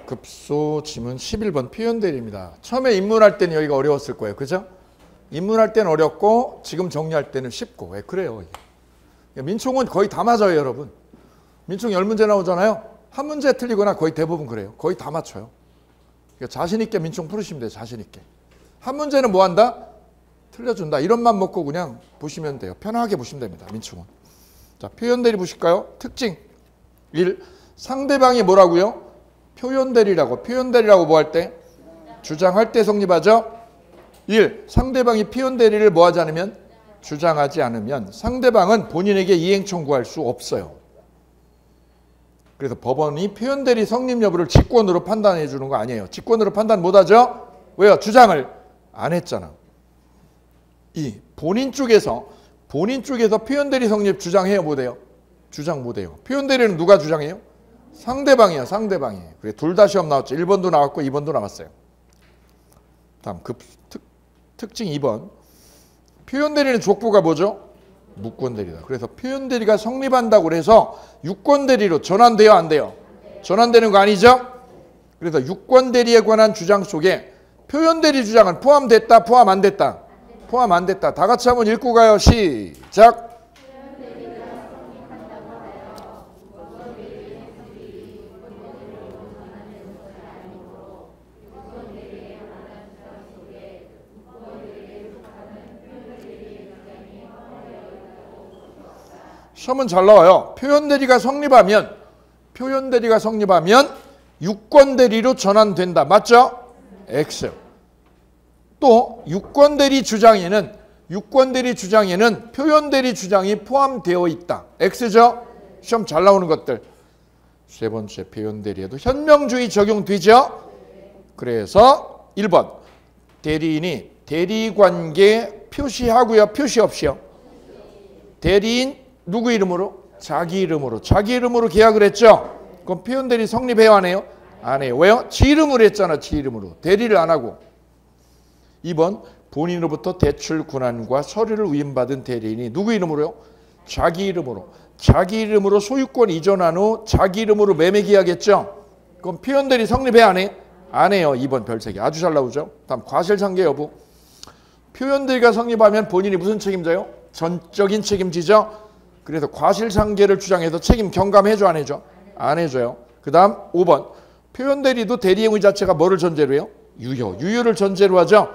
급소 지문 11번 표현대리입니다. 처음에 입문할 때는 여기가 어려웠을 거예요. 그죠? 입문할 때는 어렵고 지금 정리할 때는 쉽고. 왜 그래요? 민총은 거의 다 맞아요, 여러분. 민총 10문제 나오잖아요. 한 문제 틀리거나 거의 대부분 그래요. 거의 다 맞춰요. 그러니까 자신 있게 민총 풀으시면 돼요. 자신 있게. 한 문제는 뭐 한다? 틀려준다. 이런 맘 먹고 그냥 보시면 돼요. 편하게 보시면 됩니다. 민총은. 자, 표현대리 보실까요? 특징 1. 상대방이 뭐라고요? 표현대리라고. 표현대리라고 뭐 할 때? 주장할 때 성립하죠? 1. 상대방이 표현대리를 뭐 하지 않으면? 주장하지 않으면 상대방은 본인에게 이행 청구할 수 없어요. 그래서 법원이 표현대리 성립 여부를 직권으로 판단해 주는 거 아니에요. 직권으로 판단 못 하죠? 왜요? 주장을 안 했잖아. 2. 본인 쪽에서 표현대리 성립 주장해요? 못 해요? 주장 못 해요. 표현대리는 누가 주장해요? 상대방이에요. 상대방이. 그래, 둘 다 시험 나왔죠. 1번도 나왔고 2번도 나왔어요. 다음 특징 2번. 표현대리는 족보가 뭐죠? 무권대리다. 그래서 표현대리가 성립한다고 해서 유권대리로 전환돼요? 안 돼요? 전환되는 거 아니죠? 그래서 유권대리에 관한 주장 속에 표현대리 주장은 포함됐다? 포함 안 됐다? 포함 안 됐다. 다 같이 한번 읽고 가요. 시작. 시험은 잘 나와요. 표현대리가 성립하면 유권대리로 전환된다. 맞죠? X. 또 유권대리 주장에는 표현대리 주장이 포함되어 있다. X죠? 시험 잘 나오는 것들. 세 번째 표현대리에도 현명주의 적용되죠? 그래서 1번 대리인이 대리관계 표시하고요. 표시 없이요. 대리인 누구 이름으로? 자기 이름으로. 자기 이름으로 계약을 했죠? 그럼 표현대리 성립해요? 안 해요? 안 해요. 왜요? 지 이름으로 했잖아. 지 이름으로. 대리를 안 하고. 2번 본인으로부터 대출 권한과 서류를 위임받은 대리인이 누구 이름으로요? 자기 이름으로. 자기 이름으로 소유권 이전한 후 자기 이름으로 매매 계약했죠? 그럼 표현대리 성립해요? 안 해요? 안 해요. 2번 별세개. 아주 잘 나오죠? 다음 과실상계 여부. 표현대리가 성립하면 본인이 무슨 책임져요? 전적인 책임지죠? 그래서 과실상계를 주장해서 책임 경감해줘? 안 해줘? 안 해줘요. 그 다음 5번 표현대리도 대리행위 자체가 뭐를 전제로 해요? 유효를 전제로 하죠.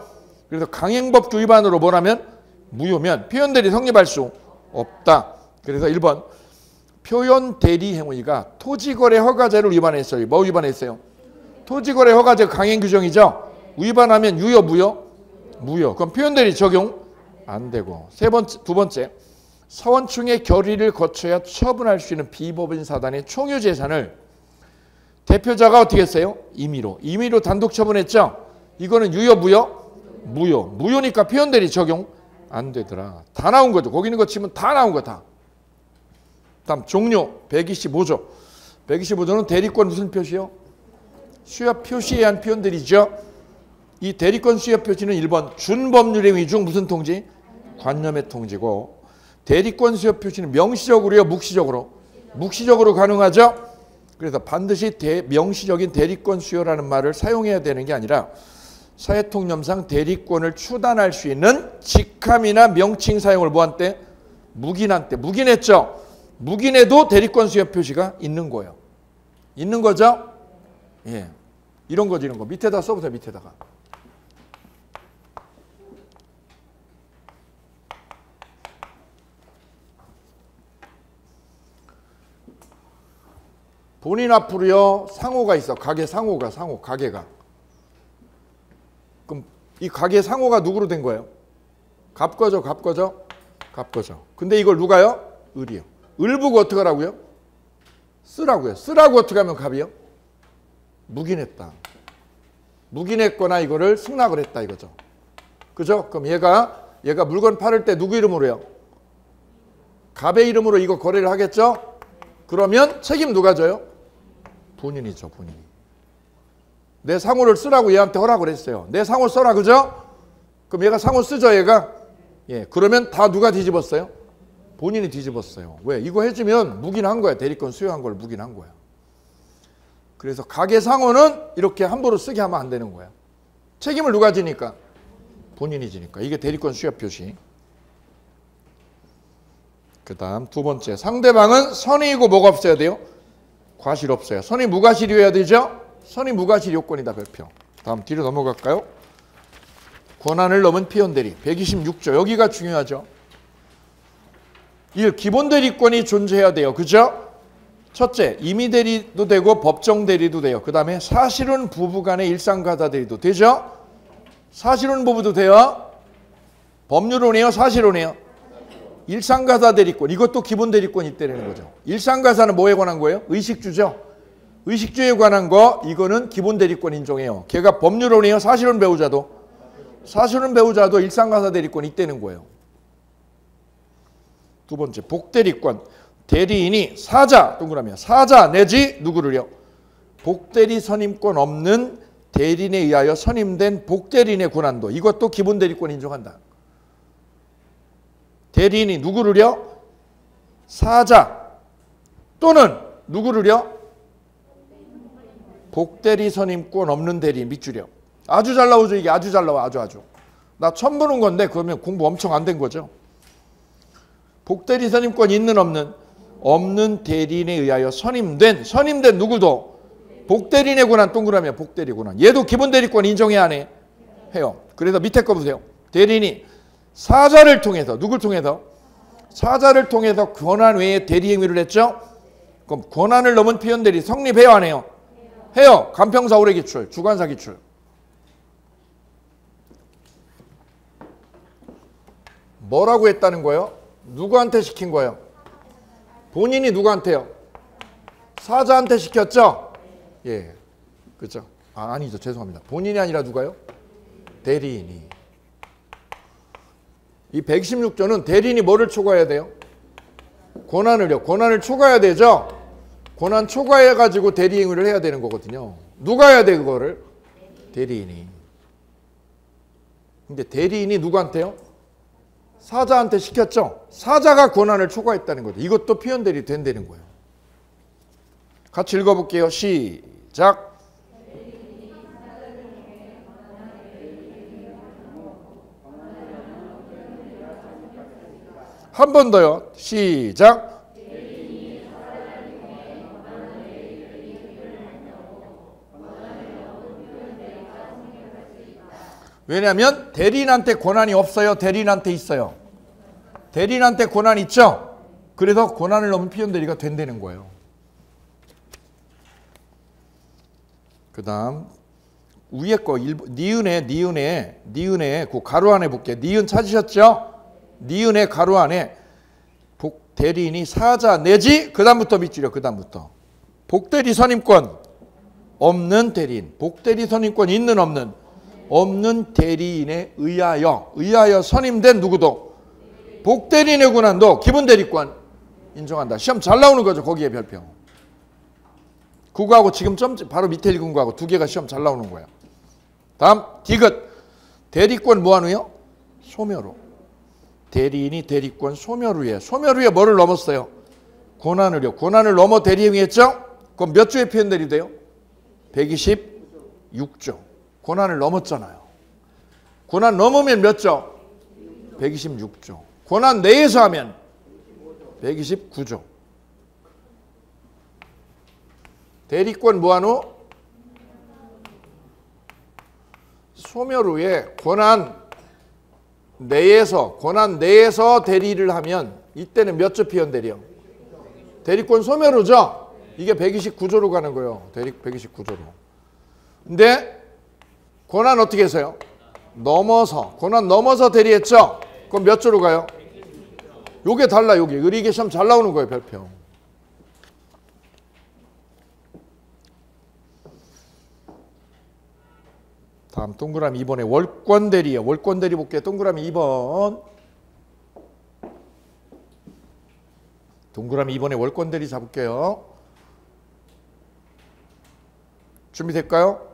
그래서 강행법 위반으로 뭐라면? 무효면 표현대리 성립할 수 없다. 그래서 1번 표현대리 행위가 토지거래 허가제를 위반했어요. 뭐 위반했어요? 토지거래 허가제 강행규정이죠. 위반하면 유효 무효? 무효. 그럼 표현대리 적용 안 되고. 두 번째 서원충의 결의를 거쳐야 처분할 수 있는 비법인 사단의 총유재산을 대표자가 어떻게 했어요? 임의로 단독 처분했죠? 이거는 유효 무효? 무효. 무효니까 표현대리 적용 안 되더라. 다 나온 거죠. 거기 있는 거 치면 다 나온 거 다. 다음 종료 125조. 125조는 대리권 무슨 표시요? 수협 표시에 의한 표현들이죠. 이 대리권 수협 표시는 1번 준법률 행위 중 무슨 통지? 관념의 통지고, 대리권 수협 표시는 명시적으로요? 묵시적으로? 묵시적으로 가능하죠? 그래서 반드시 명시적인 대리권 수여라는 말을 사용해야 되는 게 아니라 사회통념상 대리권을 추단할 수 있는 직함이나 명칭 사용을 뭐한 때? 묵인한 때. 묵인했죠? 묵인해도 대리권 수협 표시가 있는 거예요. 있는 거죠? 예. 이런 거지, 이런 거. 밑에다 써보세요, 밑에다가. 본인 앞으로요 상호가 있어. 가게 상호가. 가게가. 그럼 이 가게 상호가 누구로 된 거예요? 갑거죠. 근데 이걸 누가요? 을이요. 을 보고 어떻게 하라고요? 쓰라고요. 쓰라고 어떻게 하면 갑이요? 묵인했다. 묵인했거나 이거를 승낙을 했다 이거죠. 그죠? 그럼 얘가 물건 팔을 때 누구 이름으로 해요? 갑의 이름으로 이거 거래를 하겠죠? 그러면 책임 누가 져요? 본인이죠, 본인이. 내 상호를 쓰라고 얘한테 허락을 했어요. 내 상호 써라, 그죠? 그럼 얘가 상호 쓰죠, 얘가? 예, 그러면 다 누가 뒤집었어요? 본인이 뒤집었어요. 왜? 이거 해주면 묵인한 거야. 대리권 수여한 걸 묵인한 거야. 그래서 가계상호는 이렇게 함부로 쓰게 하면 안 되는 거야. 책임을 누가 지니까? 본인이 지니까. 이게 대리권 수여 표시. 그 다음 두 번째, 상대방은 선의이고 뭐가 없어야 돼요? 과실 없어요. 선의 무과실이어야 되죠? 선의 무과실 요건이다. 별표. 다음 뒤로 넘어갈까요? 권한을 넘은 피연대리 126조. 여기가 중요하죠. 1. 기본대리권이 존재해야 돼요. 그죠? 첫째, 임의대리도 되고 법정대리도 돼요. 그 다음에 사실혼 부부간의 일상가사대리도 되죠? 사실혼 부부도 돼요? 법률혼이에요? 사실혼이에요? 일상가사대리권. 이것도 기본대리권이 있다는 거죠. 일상가사는 뭐에 관한 거예요? 의식주죠. 의식주에 관한 거 이거는 기본대리권 인정해요. 걔가 법률혼이에요? 사실혼 배우자도? 사실혼 배우자도 일상가사대리권이 있다는 거예요. 두 번째, 복대리권. 대리인이 사자, 동그라미야. 사자 내지 누구를요? 복대리 선임권 없는 대리인에 의하여 선임된 복대리인의 권한도 이것도 기본대리권 인정한다. 대리인이 누구를요? 사자 또는 누구를요? 복대리 선임권 없는 대리인 밑줄이요. 아주 잘 나오죠. 이게 아주 잘 나와. 아주. 나 처음 보는 건데 그러면 공부 엄청 안 된 거죠. 복대리 선임권 있는 없는 대리인에 의하여 선임된 누구도 복대리인의 권한 동그라미야. 복대리 권한. 얘도 기본대리권 인정해야 안 해? 해요. 그래서 밑에 거 보세요. 대리인이 사자를 통해서 누굴 통해서? 사자를 통해서 권한 외에 대리 행위를 했죠? 그럼 권한을 넘은 피연대리 성립해요 안 해요? 해요. 간평사 오래 기출, 주관사 기출. 뭐라고 했다는 거예요? 누구한테 시킨 거예요? 본인이 누구한테요? 사자한테 시켰죠? 예, 그렇죠. 아니죠. 죄송합니다. 본인이 아니라 누가요? 대리인이. 이 116조는 대리인이 뭐를 초과해야 돼요? 권한을요. 권한을 초과해야 되죠? 권한 초과해가지고 대리 행위를 해야 되는 거거든요. 누가 해야 돼 그거를? 대리인이. 근데 대리인이 누구한테요? 사자한테 시켰죠? 사자가 권한을 초과했다는 거죠. 이것도 피연대리 된다는 거예요. 같이 읽어볼게요. 시작. 한 번 더요. 시작. 왜냐하면 대리인한테 권한이 없어요? 대리인한테 있어요? 대리인한테 권한이 있죠? 그래서 권한을 넘은 피연대리가 된다는 거예요. 그 다음 위에 거 니은에 그 가로 안에 볼게요. 니은 찾으셨죠? 니은의 가로 안에 대리인이 사자 내지 그 다음부터 밑줄이요. 그 다음부터 복대리 선임권 없는 대리인, 복대리 선임권 있는 없는 대리인에 의하여 선임된 누구도 복대리인의 권한도 기본대리권 인정한다. 시험 잘 나오는 거죠. 거기에 별표. 그거하고 지금 바로 밑에 읽은 거하고 두 개가 시험 잘 나오는 거예요. 다음 디귿. 대리권 무한우요? 소멸후. 대리인이 대리권 소멸후에 뭐를 넘었어요? 권한을요. 권한을 넘어 대리행위했죠? 그럼 몇 조의 피연대리 돼요? 126조. 권한을 넘었잖아요. 권한 넘으면 몇 조? 126조. 권한 내에서 하면 129조. 대리권 무한후 소멸 후에 권한 내에서 대리를 하면 이때는 몇 조 피연대리요? 대리권 소멸 후죠? 이게 129조로 가는 거예요. 129조로. 근데 권한 어떻게 해서요? 권한 넘어서 대리했죠? 그럼 몇 조로 가요? 요게 달라. 여기 이게 시험 잘 나오는 거예요. 별표. 다음 동그라미 2번에 월권대리예요. 월권대리 볼게요. 동그라미 2번. 동그라미 2번에 월권대리 잡을게요. 준비될까요?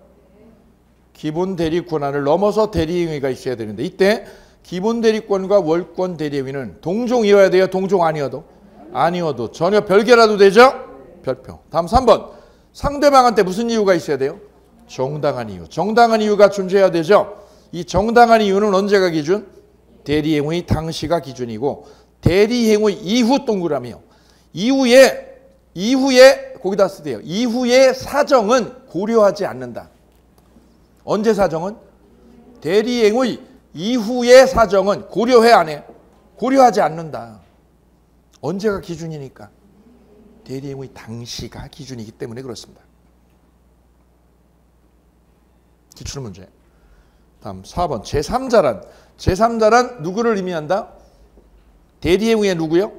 기본대리 권한을 넘어서 대리행위가 있어야 되는데 이때 기본대리권과 월권대리행위는 동종이어야 돼요? 동종 아니어도? 아니어도. 전혀 별개라도 되죠? 별표. 다음 3번. 상대방한테 무슨 이유가 있어야 돼요? 정당한 이유. 정당한 이유가 존재해야 되죠. 이 정당한 이유는 언제가 기준? 대리행위 당시가 기준이고 대리행위 이후 동그라미요. 이후에 거기다 쓰세요. 이후의 사정은 고려하지 않는다. 언제 사정은? 대리행위 이후의 사정은 고려해 안 해? 고려하지 않는다. 언제가 기준이니까? 대리행위 당시가 기준이기 때문에 그렇습니다. 기출문제. 다음 4번. 제3자란 누구를 의미한다? 대리행위의 누구요?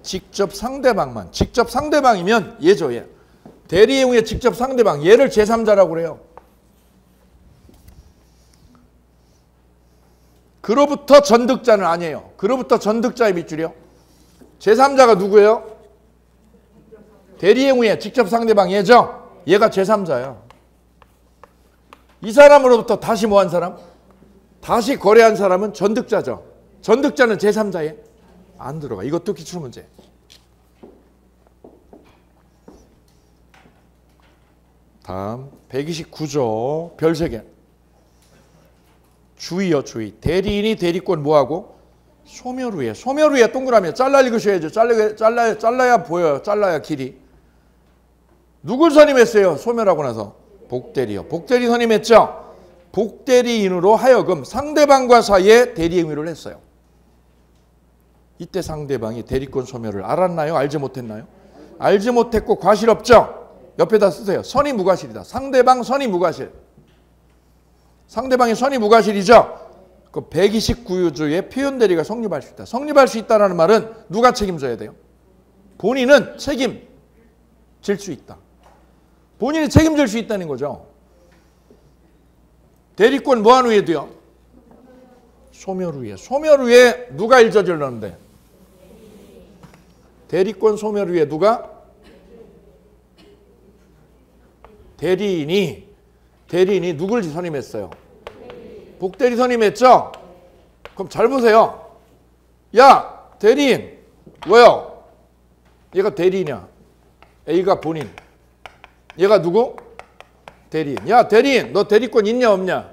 직접 상대방만. 직접 상대방이면 얘죠, 얘. 대리행위의 직접 상대방. 얘를 제3자라고 그래요. 그로부터 전득자는 아니에요. 그로부터 전득자의 밑줄이요. 제3자가 누구예요? 대리행위의 직접 상대방 얘죠. 얘가 제3자야. 이 사람으로부터 다시 뭐 한 사람? 다시 거래한 사람은 전득자죠. 전득자는 제3자에 안 들어가. 이것도 기출문제. 다음 129조 별 3개. 주의요, 주의. 대리인이 대리권 뭐하고? 소멸 후에 동그라미 잘라 읽으셔야죠. 잘라야 보여요. 잘라야 길이. 누굴 선임했어요? 소멸하고 나서 복대리요. 복대리 선임했죠. 복대리인으로 하여금 상대방과 사이에 대리행위를 했어요. 이때 상대방이 대리권 소멸을 알았나요? 알지 못했나요? 알지 못했고 과실 없죠? 옆에다 쓰세요. 선의 무과실이다. 상대방 선의 무과실. 상대방이 선의 무과실이죠? 그 129조의 표현대리가 성립할 수 있다. 성립할 수 있다는 말은 누가 책임져야 돼요? 본인은 책임질 수 있다. 본인이 책임질 수 있다는 거죠. 대리권 뭐한 후에 돼요? 소멸 후에. 소멸 후에 누가 일 저질렀는데? 대리권 소멸 후에 누가? 대리인이 누굴 선임했어요? 복대리 선임했죠? 그럼 잘 보세요. 야, 대리인. 왜요? 얘가 대리인이야. A가 본인. 얘가 누구? 대리인. 야, 대리인. 너 대리권 있냐 없냐?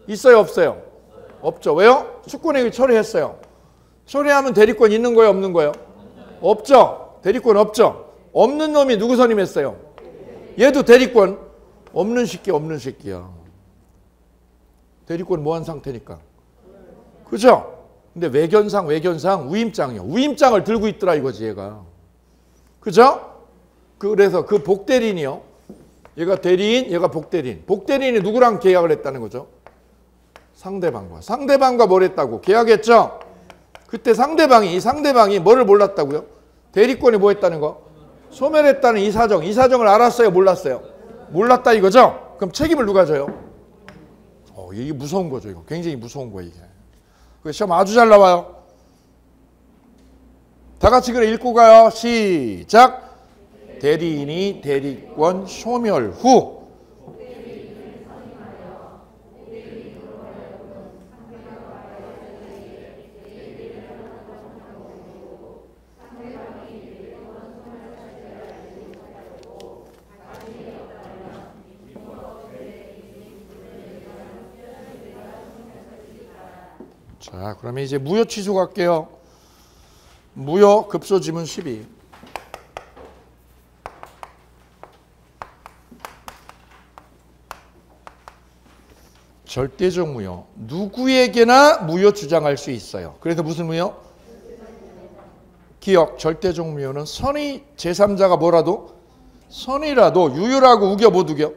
있어요 없어요? 없죠. 왜요? 수권행위 처리했어요. 처리하면 대리권 있는 거예요 없는 거예요? 없죠. 대리권 없죠. 없는 놈이 누구 선임했어요? 얘도 대리권 없는 새끼야. 대리권 뭐한 상태니까. 그죠? 근데 외견상 우임장이요. 우임장을 들고 있더라 이거지 얘가. 그죠? 그래서 그 복대리인이요. 얘가 대리인, 얘가 복대리인. 복대리인이 누구랑 계약을 했다는 거죠? 상대방과 뭘 했다고? 계약했죠? 그때 이 상대방이 뭐를 몰랐다고요? 대리권이 뭐 했다는 거? 소멸했다는 이 사정을 알았어요? 몰랐어요? 몰랐다 이거죠? 그럼 책임을 누가 져요? 이게 무서운 거죠. 이거 굉장히 무서운 거예요. 이게. 시험 아주 잘 나와요. 다 같이 그래 읽고 가요. 시작. 대리인이 대리권 소멸 후 자, 그러면 이제 무효 취소 갈게요. 무효 급소 지문 12. 절대적 무효. 누구에게나 무효 주장할 수 있어요. 그래서 무슨 무효? 기억. 절대적 무효는 선의 제3자가 뭐라도 선의라도 유효라고 우겨 못 우겨?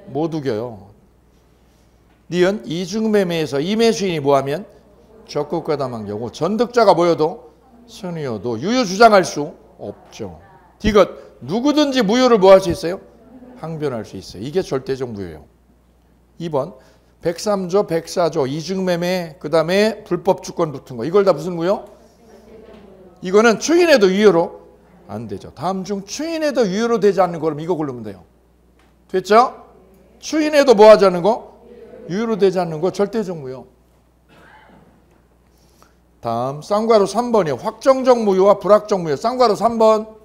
못 우겨요. 니은 이중매매에서 이매수인이 뭐하면 적극과담한 경우 전득자가 뭐여도 선의여도 유효 주장할 수 없죠. 디귿 누구든지 무효를 뭐 할 수 있어요? 항변할 수 있어요. 이게 절대적 무효예요. 2번 103조 104조 이중매매 그 다음에 불법 주권 붙은 거 이걸 다 무슨 무효? 이거는 추인해도 유효로 안 되죠. 다음 중 추인해도 유효로 되지 않는 거면 이거 고르면 돼요. 됐죠? 추인해도 뭐 하지 않는 거? 유효로 되지 않는 거 절대적 무효. 다음 쌍괄호 3번이요. 확정적 무효와 불확정 무효. 쌍괄호 3번.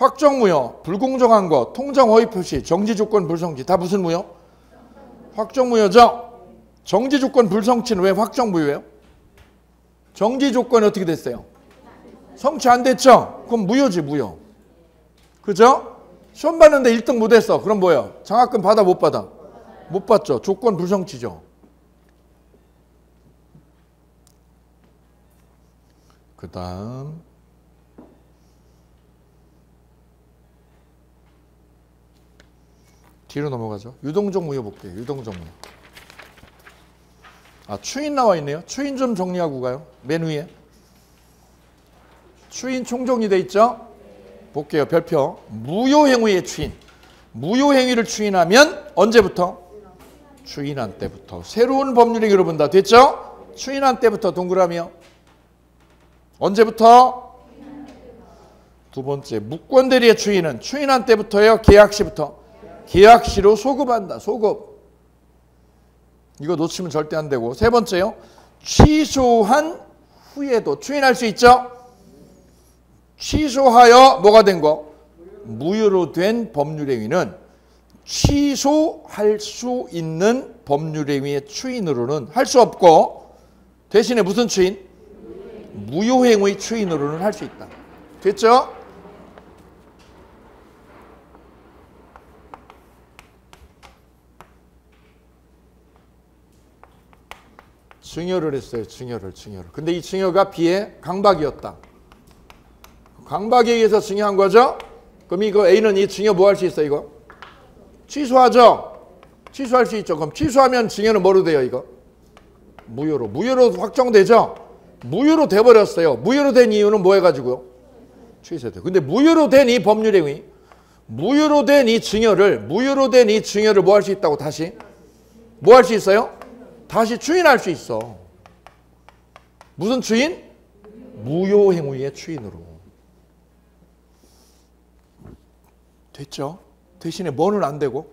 확정무효, 불공정한 거, 통장 허위 표시, 정지조건 불성취 다 무슨 무효? 확정무효죠? 정지조건 불성취는 왜 확정무효예요? 정지조건이 어떻게 됐어요? 성취 안 됐죠? 그럼 무효지 무효. 그죠? 시험 봤는데 1등 못했어. 그럼 뭐예요? 장학금 받아 못 받아? 못 받죠. 조건 불성취죠. 그 다음 뒤로 넘어가죠. 유동적 무효 볼게요. 유동적 무효. 추인 나와 있네요. 추인 좀 정리하고 가요. 맨 위에. 추인 총정리돼 있죠? 볼게요. 별표. 무효행위의 추인. 무효행위를 추인하면 언제부터? 추인한 때부터. 새로운 법률행위로 본다. 됐죠? 추인한 때부터 동그라미요. 언제부터? 두 번째. 무권대리의 추인은 추인한 때부터예요? 계약시부터? 계약시로 소급한다. 소급. 이거 놓치면 절대 안 되고. 세 번째요. 취소한 후에도 추인할 수 있죠? 취소하여 뭐가 된 거? 무효로 된 법률행위는 취소할 수 있는 법률행위의 추인으로는 할 수 없고 대신에 무슨 추인? 무효행위 추인으로는 할 수 있다. 됐죠? 증여를 했어요. 증여를. 근데 이 증여가 B의 강박이었다. 강박에 의해서 증여한 거죠? 그럼 이거 A는 이 증여 뭐 할 수 있어요, 이거? 취소하죠? 취소할 수 있죠. 그럼 취소하면 증여는 뭐로 돼요, 이거? 무효로. 무효로 확정되죠? 무효로 돼버렸어요. 무효로 된 이유는 뭐 해가지고요? 취소돼요. 근데 무효로 된 이 법률행위, 무효로 된 이 증여를 뭐 할 수 있다고 다시? 뭐 할 수 있어요? 다시 추인할 수 있어. 무슨 추인? 무효행위의 추인으로. 됐죠? 대신에 뭐는 안 되고?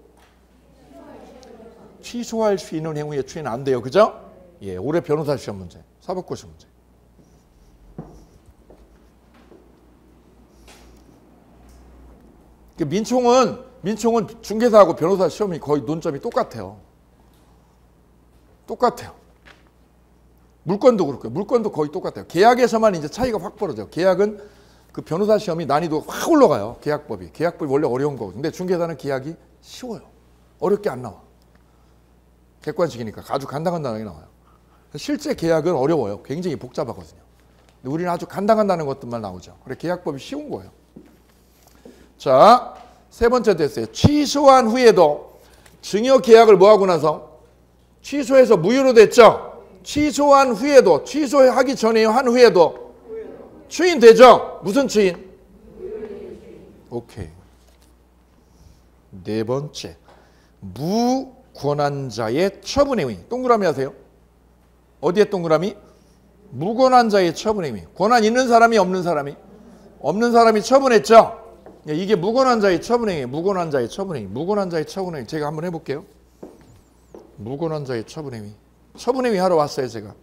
취소할 수 있는 행위의 추인은 안 돼요. 그죠? 예, 올해 변호사 시험 문제, 사법고시 문제. 민총은 중개사하고 변호사 시험이 거의 논점이 똑같아요. 물건도 그렇고요. 물건도 거의 똑같아요. 계약에서만 이제 차이가 확 벌어져요. 계약은 그 변호사 시험이 난이도가 확 올라가요. 계약법이 원래 어려운 거고. 근데 중개사는 계약이 쉬워요. 어렵게 안 나와. 객관식이니까 아주 간단하게 나와요. 실제 계약은 어려워요. 굉장히 복잡하거든요. 근데 우리는 아주 간단한 것들만 나오죠. 그래 계약법이 쉬운 거예요. 자, 세 번째 됐어요. 취소한 후에도 증여 계약을 뭐 하고 나서 취소해서 무효로 됐죠. 취소한 후에도, 취소하기 전에요, 한 후에도 추인되죠. 무슨 추인? 오케이. 네 번째, 무권한자의 처분행위. 동그라미 하세요. 어디에 동그라미? 무권한자의 처분행위. 권한 있는 사람이 없는 사람이? 없는 사람이 처분했죠. 이게 무권한자의 처분행위. 무권한자의 처분행위. 제가 한번 해볼게요. 무권한자의 처분행위. 처분행위 하러 왔어요, 제가.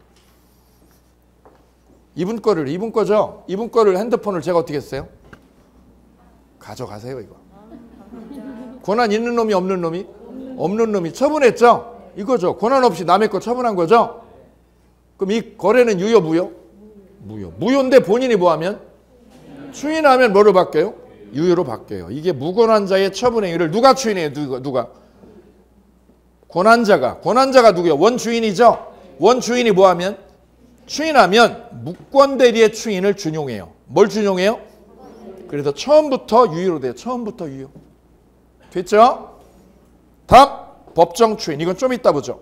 이분 거죠? 이분 거를 핸드폰을 제가 어떻게 했어요? 가져가세요, 이거. 권한 있는 놈이 없는 놈이? 없는 놈이 처분했죠? 이거죠. 권한 없이 남의 거 처분한 거죠? 그럼 이 거래는 유효, 무효? 무효. 무효인데 본인이 뭐 하면? 추인하면 뭐로 바뀌어요? 유효로 바뀌어요. 이게 무권한자의 처분행위를 누가 추인해요? 누가? 권한자가 누구예요? 원주인이죠? 원주인이 뭐 하면? 추인하면 무권대리의 추인을 준용해요. 뭘 준용해요? 그래서 처음부터 유효로 돼요. 처음부터 유효. 됐죠? 답, 법정 추인. 이건 좀 이따 보죠.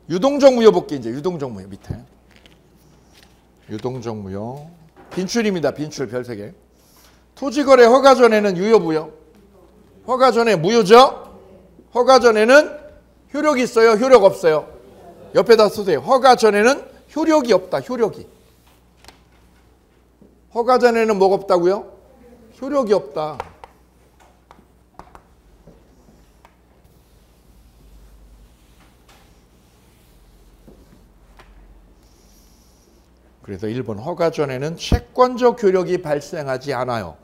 유동적 무효 볼게. 이제 유동적 무효 밑에. 유동적 무효. 빈출입니다. 빈출 별 3개. 토지거래 허가 전에는 유효, 무효? 허가 전에 무효죠? 허가 전에는 효력이 있어요? 효력 없어요? 옆에다 쓰세요. 허가 전에는 효력이 없다. 효력이. 허가 전에는 뭐가 없다고요? 효력이 없다. 그래서 1번 허가 전에는 채권적 효력이 발생하지 않아요.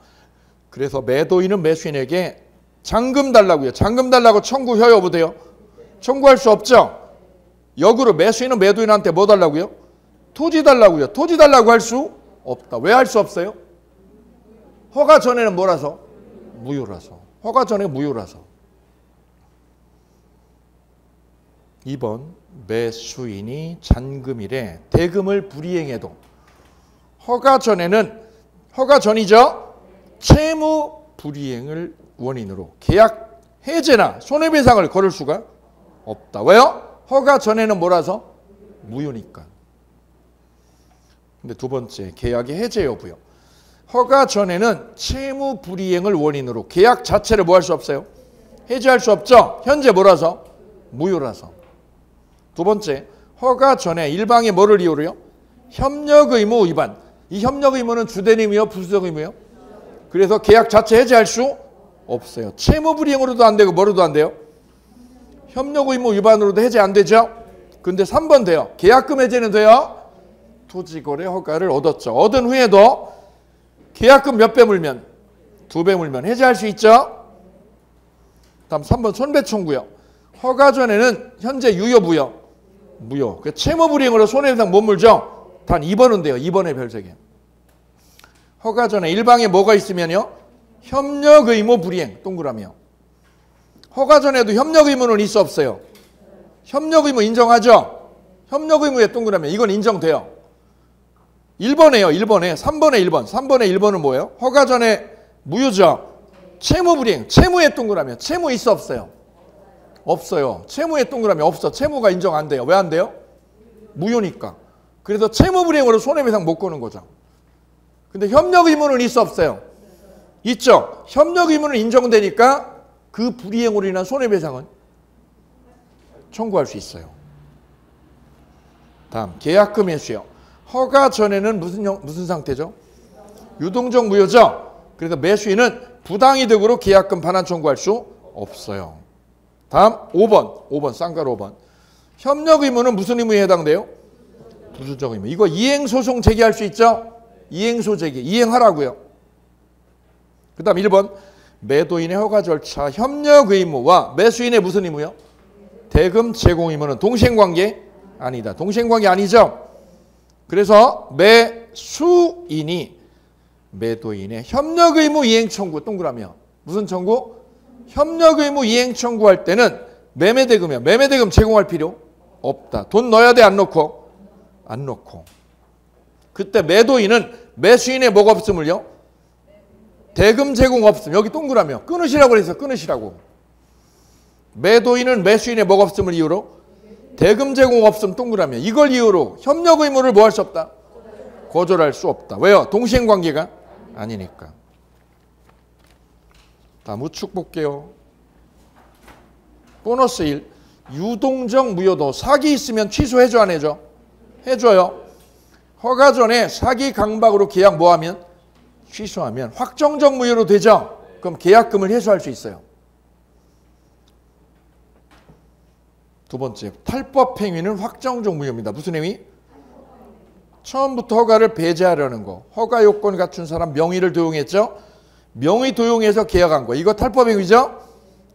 그래서 매도인은 매수인에게 잔금 달라고요. 잔금 달라고 청구해요, 여보세요? 청구할 수 없죠. 역으로 매수인은 매도인한테 뭐 달라고요? 토지 달라고요. 토지 달라고 할 수 없다. 왜 할 수 없어요? 허가 전에는 뭐라서? 무효라서. 허가 전에 무효라서. 2번 매수인이 잔금일에 대금을 불이행해도 허가 전이죠. 채무 불이행을 원인으로 계약 해제나 손해배상을 걸을 수가 없다. 왜요? 허가 전에는 뭐라서? 무효니까. 근데 두 번째 계약의 해제 여부요. 허가 전에는 채무 불이행을 원인으로 계약 자체를 뭐 할 수 없어요? 해제할 수 없죠. 현재 뭐라서? 무효라서. 두 번째, 허가 전에 일방의 뭐를 이유로요? 협력 의무 위반. 이 협력 의무는 주된 의무요, 부수적 의무요? 그래서 계약 자체 해제할 수 없어요. 채무 불이행으로도 안 되고 뭐로도 안 돼요? 협력 의무 위반으로도 해제 안 되죠? 근데 3번 돼요. 계약금 해제는 돼요? 토지거래 허가를 얻었죠. 얻은 후에도 계약금 몇 배 물면? 2배 물면 해제할 수 있죠? 다음 3번 손배청구요. 허가 전에는 현재 유효 무효? 무효. 채무 불이행으로 손해배상 못 물죠? 단 2번은 돼요. 2번의 별세개. 허가 전에 일방에 뭐가 있으면요? 협력 의무 불이행. 동그라미요. 허가 전에도 협력 의무는 있어 없어요? 협력 의무 인정하죠? 협력 의무에 동그라미. 이건 인정돼요. 1번에요. 1번에. 3번에 1번. 3번에 1번은 뭐예요? 허가 전에 무효죠. 채무 불이행. 채무에 동그라미. 채무 있어 없어요? 없어요. 채무에 동그라미 없어. 채무가 인정 안 돼요. 왜 안 돼요? 무효니까. 그래서 채무 불이행으로 손해배상 못 거는 거죠. 근데 협력 의무는 있어 없어요? 있죠. 협력 의무는 인정되니까 그 불이행으로 인한 손해배상은 청구할 수 있어요. 다음 계약금 회수요. 허가 전에는 무슨 상태죠? 유동적 무효죠. 그래서 매수인은 부당이득으로 계약금 반환 청구할 수 없어요. 다음 5번 쌍가루 5번. 협력 의무는 무슨 의무에 해당돼요? 부수적 의무. 이거 이행소송 제기할 수 있죠? 이행소 제기. 이행하라고요. 그 다음 1번 매도인의 허가 절차 협력 의무와 매수인의 무슨 의무요? 대금 제공 의무는 동생관계 아니다. 동생관계 아니죠? 그래서 매수인이 매도인의 협력 의무 이행 청구 동그라미요. 무슨 청구? 협력 의무 이행 청구할 때는 매매 대금이요. 매매 대금 제공할 필요 없다. 돈 넣어야 돼, 안 넣고? 안 넣고. 그때 매도인은 매수인의 뭐가 없음을요? 대금 제공 없음. 여기 동그라미요. 끊으시라고 그래서 끊으시라고. 매도인은 매수인의 뭐가 없음을 이유로? 대금 제공 없음 동그라미요. 이걸 이유로 협력 의무를 뭐 할 수 없다? 거절할 수 없다. 왜요? 동생관계가 아니니까. 다음 우측 볼게요. 보너스 1. 유동적 무효도 사기 있으면 취소해줘 안 해줘? 해줘요. 허가 전에 사기 강박으로 계약 뭐하면? 취소하면 확정적 무효로 되죠? 그럼 계약금을 회수할 수 있어요. 두 번째, 탈법 행위는 확정적 무효입니다. 무슨 행위? 처음부터 허가를 배제하려는 거. 허가 요건 갖춘 사람 명의를 도용했죠? 명의 도용해서 계약한 거. 이거 탈법 행위죠?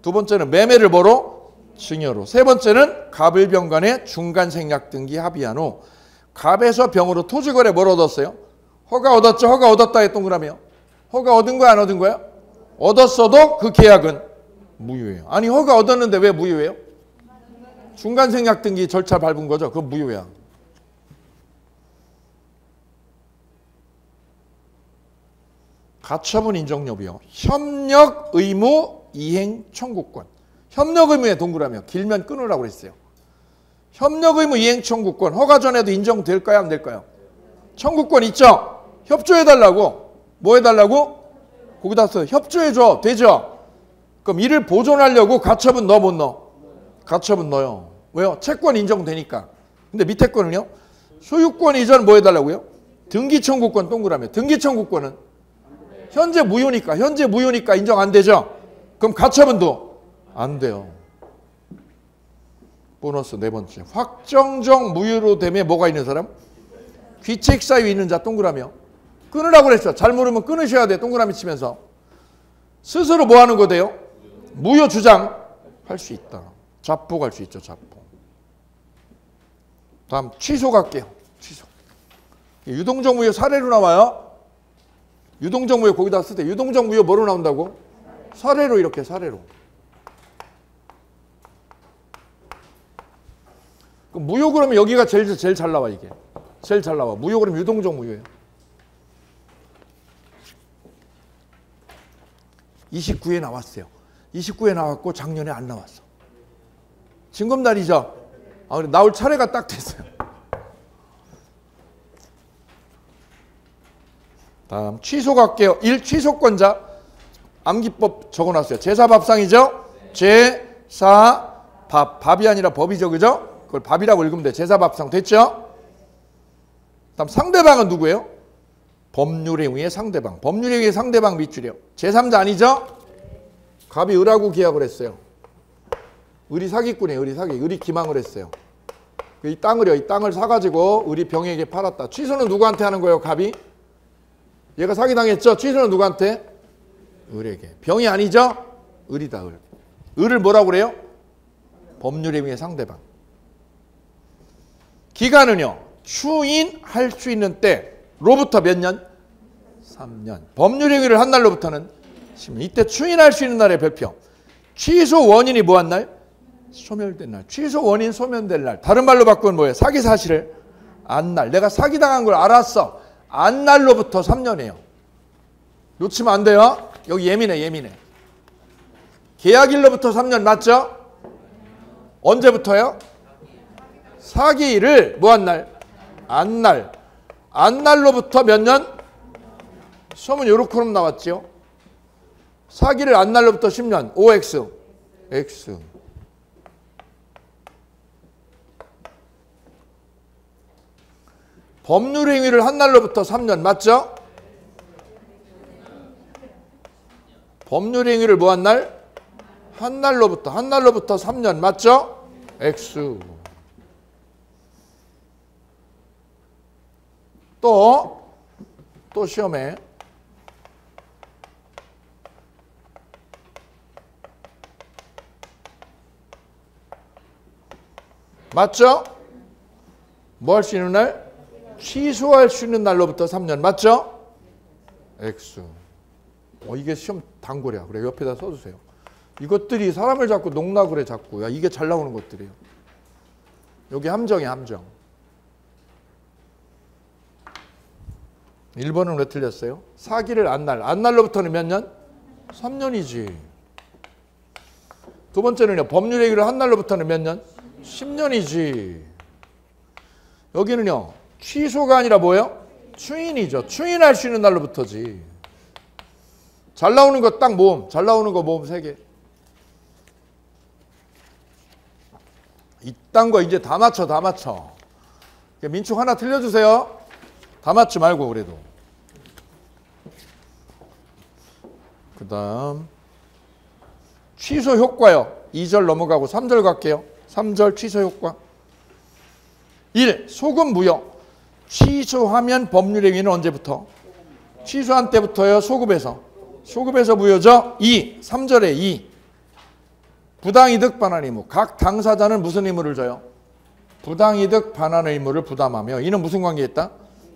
두 번째는 매매를 뭐로? 증여로. 세 번째는 갑을 병 간의 중간 생략 등기 합의한 후 갑에서 병으로 토지거래 뭘 얻었어요? 허가 얻었죠? 허가 얻었다 했던 거라며. 허가 얻은 거야 안 얻은 거야? 얻었어도 그 계약은 무효예요. 아니 허가 얻었는데 왜 무효예요? 중간 생략 등기 절차 밟은 거죠. 그건 무효야. 가처분 인정 여부요. 협력 의무 이행 청구권. 협력 의무에 동그라미요. 길면 끊으라고 그랬어요. 협력 의무 이행 청구권. 허가 전에도 인정될까요? 안 될까요? 청구권 있죠? 협조해달라고. 뭐 해달라고? 거기다 써. 협조해줘. 되죠? 그럼 이를 보존하려고 가처분 넣어 못 넣어? 가처분 넣어요. 왜요? 채권 인정되니까. 근데 밑에 거는요? 소유권 이전 뭐 해달라고요? 등기 청구권 동그라미. 등기 청구권은 현재 무효니까 인정 안 되죠? 그럼 가처분도 안 돼요. 보너스 네 번째. 확정적 무효로 됨에 뭐가 있는 사람? 귀책 사유에 있는 자 동그라미요. 끊으라고 그랬어. 잘 모르면 끊으셔야 돼. 동그라미 치면서. 스스로 뭐 하는 거대요? 무효 주장할 수 있다. 자포할 수 있죠. 자포. 다음 취소 갈게요. 취소. 유동적 무효 사례로 나와요. 유동적 무효 거기다 쓸 때 유동적 무효 뭐로 나온다고? 사례로 이렇게 사례로. 그럼 무효 그러면 여기가 제일 잘 나와 이게. 제일 잘 나와. 무효 그러면 유동적 무효예요. 29에 나왔어요. 29에 나왔고 작년에 안 나왔어. 징검다리죠. 아, 나올 차례가 딱 됐어요. 다음 취소 갈게요. 1. 취소권자 암기법 적어놨어요. 제사밥상이죠. 제사밥. 밥이 아니라 법이죠. 그죠? 그걸 밥이라고 읽으면 돼. 제사밥상 됐죠? 다음 상대방은 누구예요? 법률행위의 상대방. 법률행위의 상대방 밑줄이요. 제3자 아니죠? 갑이 을하고 계약을 했어요. 을이 사기꾼이에요. 을이 사기. 을이 기망을 했어요. 이 땅을 사가지고 을이 병에게 팔았다. 취소는 누구한테 하는 거예요? 갑이? 얘가 사기당했죠? 취소는 누구한테? 을에게. 병이 아니죠? 을이다. 을. 을을 뭐라고 그래요? 법률행위의 상대방. 기간은요. 추인할 수 있는 때로부터 몇 년? 3년. 법률행위를 한 날로부터는 10년. 이때 추인할 수 있는 날의 별표. 취소 원인이 뭐한 날? 소멸된 날. 취소 원인 소멸된 날. 다른 말로 바꾸면 뭐예요? 사기 사실을 안 날. 내가 사기당한 걸 알았어. 안 날로부터 3년이에요. 놓치면 안 돼요. 여기 예민해. 계약일로부터 3년 맞죠? 언제부터요? 사기를 뭐한 날? 안 날. 안 날로부터 몇 년? 소문 요렇게 나왔죠. 사기를 안 날로부터 10년. OX. X. 법률행위를 한 날로부터 3년 맞죠? 법률행위를 뭐 한 날? 한 날로부터 3년 맞죠? X. 또 시험에 맞죠? 뭐 할 수 있는 날? 취소할 수 있는 날로부터 3년 맞죠? X. 이게 시험 단골이야. 그래 옆에다 써주세요. 이것들이 사람을 자꾸 농락을 해 자꾸. 야 이게 잘 나오는 것들이에요. 여기 함정이야 함정. 1번은 왜 틀렸어요? 사기를 안 날로부터는 몇 년? 3년이지. 두 번째는요. 법률행위를 한 날로부터는 몇 년? 10년이지. 여기는요. 취소가 아니라 뭐예요? 추인이죠. 추인할 수 있는 날로부터지. 잘 나오는 거 딱 모음. 잘 나오는 거 모음 3개. 이딴 거 이제 다 맞춰. 민축 하나 틀려주세요. 다 맞지 말고 그래도. 그 다음 취소 효과요. 2절 넘어가고 3절 갈게요. 3절 취소 효과. 1. 소급 무효. 취소하면 법률행위는 언제부터? 취소한 때부터요. 소급에서 무효죠. 2. 3절에 2. 부당이득 반환 의무. 각 당사자는 무슨 의무를 져요? 부당이득 반환 의무를 부담하며 이는 무슨 관계에 있다?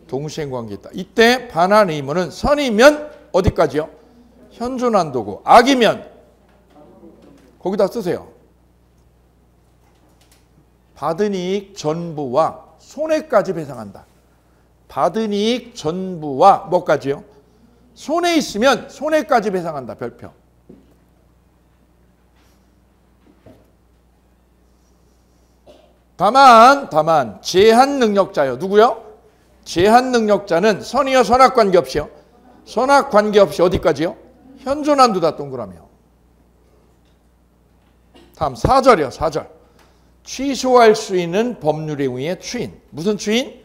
동시행 관계에 있다. 이때 반환 의무는 선이면 어디까지요? 현존한도고 악이면 거기다 쓰세요. 받은 이익 전부와 손해까지 배상한다. 받은 이익 전부와 뭐까지요? 손해 있으면 손해까지 배상한다. 별표. 다만 제한 능력자요. 누구요? 제한 능력자는 선이요 선악 관계없이요. 선악 관계없이 어디까지요? 현존한도다. 동그라미요. 다음 4절이요. 4절. 취소할 수 있는 법률행위의 추인. 무슨 추인?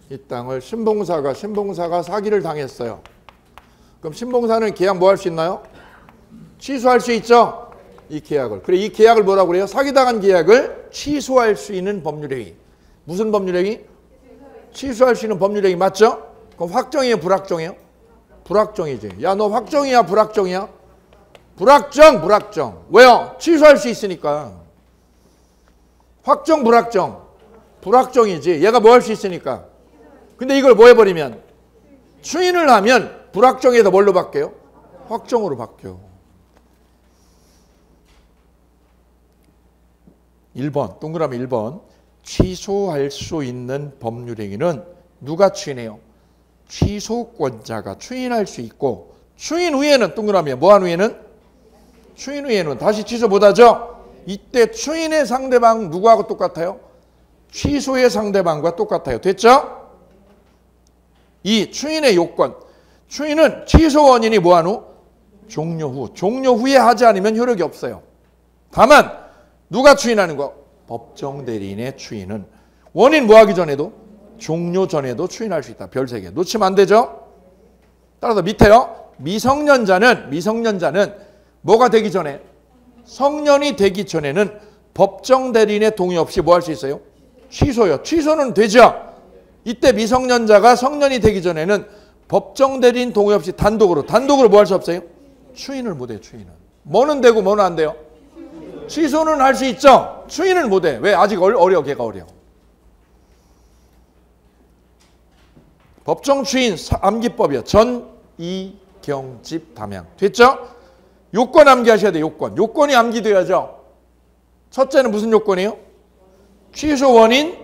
이 땅을 신봉사가 사기를 당했어요. 그럼 신봉사는 계약 뭐 할 수 있나요? 취소할 수 있죠? 이 계약을. 그래, 이 계약을 뭐라고 그래요? 사기당한 계약을 취소할 수 있는 법률행위. 무슨 법률행위? 취소할 수 있는 법률행위 맞죠? 그럼 확정이에요, 불확정이에요? 불확정이지. 야, 너 확정이야, 불확정이야? 불확정, 불확정. 왜요? 취소할 수 있으니까. 확정, 불확정. 불확정이지. 얘가 뭐 할 수 있으니까. 근데 이걸 뭐 해버리면? 추인을 하면 불확정에서 뭘로 바뀌어요? 확정으로 바뀌어. 1번, 동그라미 1번. 취소할 수 있는 법률행위는 누가 추인해요? 취소권자가 추인할 수 있고, 추인 후에는 동그라미에 뭐한 후에는? 추인 후에는 다시 취소 못하죠? 이때 추인의 상대방 누구하고 똑같아요? 취소의 상대방과 똑같아요. 됐죠? 이 추인의 요건. 추인은 취소 원인이 뭐한 후? 종료 후. 종료 후에 하지 않으면 효력이 없어요. 다만 누가 추인하는 거? 법정 대리인의 추인은 원인 뭐 하기 전에도? 종료 전에도 추인할 수 있다. 별 3개. 놓치면 안 되죠? 따라서 밑에요. 미성년자는 뭐가 되기 전에? 성년이 되기 전에는 법정 대리인의 동의 없이 뭐 할 수 있어요? 취소요. 취소는 되죠? 이때 미성년자가 성년이 되기 전에는 법정 대리인 동의 없이 단독으로 뭐 할 수 없어요? 추인을 못해요. 추인은. 뭐는 되고 뭐는 안 돼요? 취소는 할 수 있죠. 추인을 못해. 왜? 아직 어려. 걔가 어려. 법정 추인 암기법이요. 전, 이, 경, 집, 담양. 됐죠? 요건 암기하셔야 돼요. 요건. 요건이 암기돼야죠. 첫째는 무슨 요건이에요? 취소 원인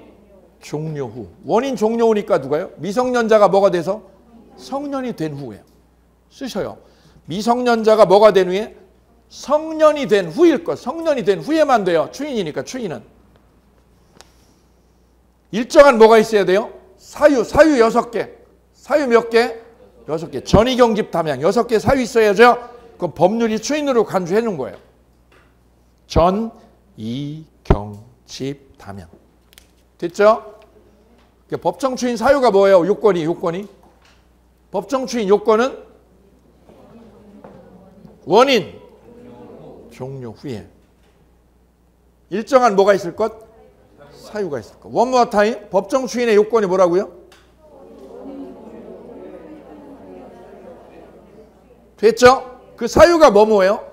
종료 후. 원인 종료 후니까 누가요? 미성년자가 뭐가 돼서? 성년이 된 후에요. 쓰셔요. 미성년자가 뭐가 된 후에? 성년이 된 후일 것. 성년이 된 후에만 돼요. 추인이니까 추인은. 일정한 뭐가 있어야 돼요? 사유 6개. 사유 몇 개? 6개. 전이경집 담양 6개 사유 있어야죠. 그럼 법률이 추인으로 간주해 놓은 거예요. 전, 이, 경, 집, 담양. 됐죠? 법정 추인 사유가 뭐예요? 요건이. 법정 추인 요건은 원인 종료 후에 일정한 뭐가 있을 것? 사유가 있을 것. One more time. 법정 추인의 요건이 뭐라고요? 됐죠? 그 사유가 뭐예요?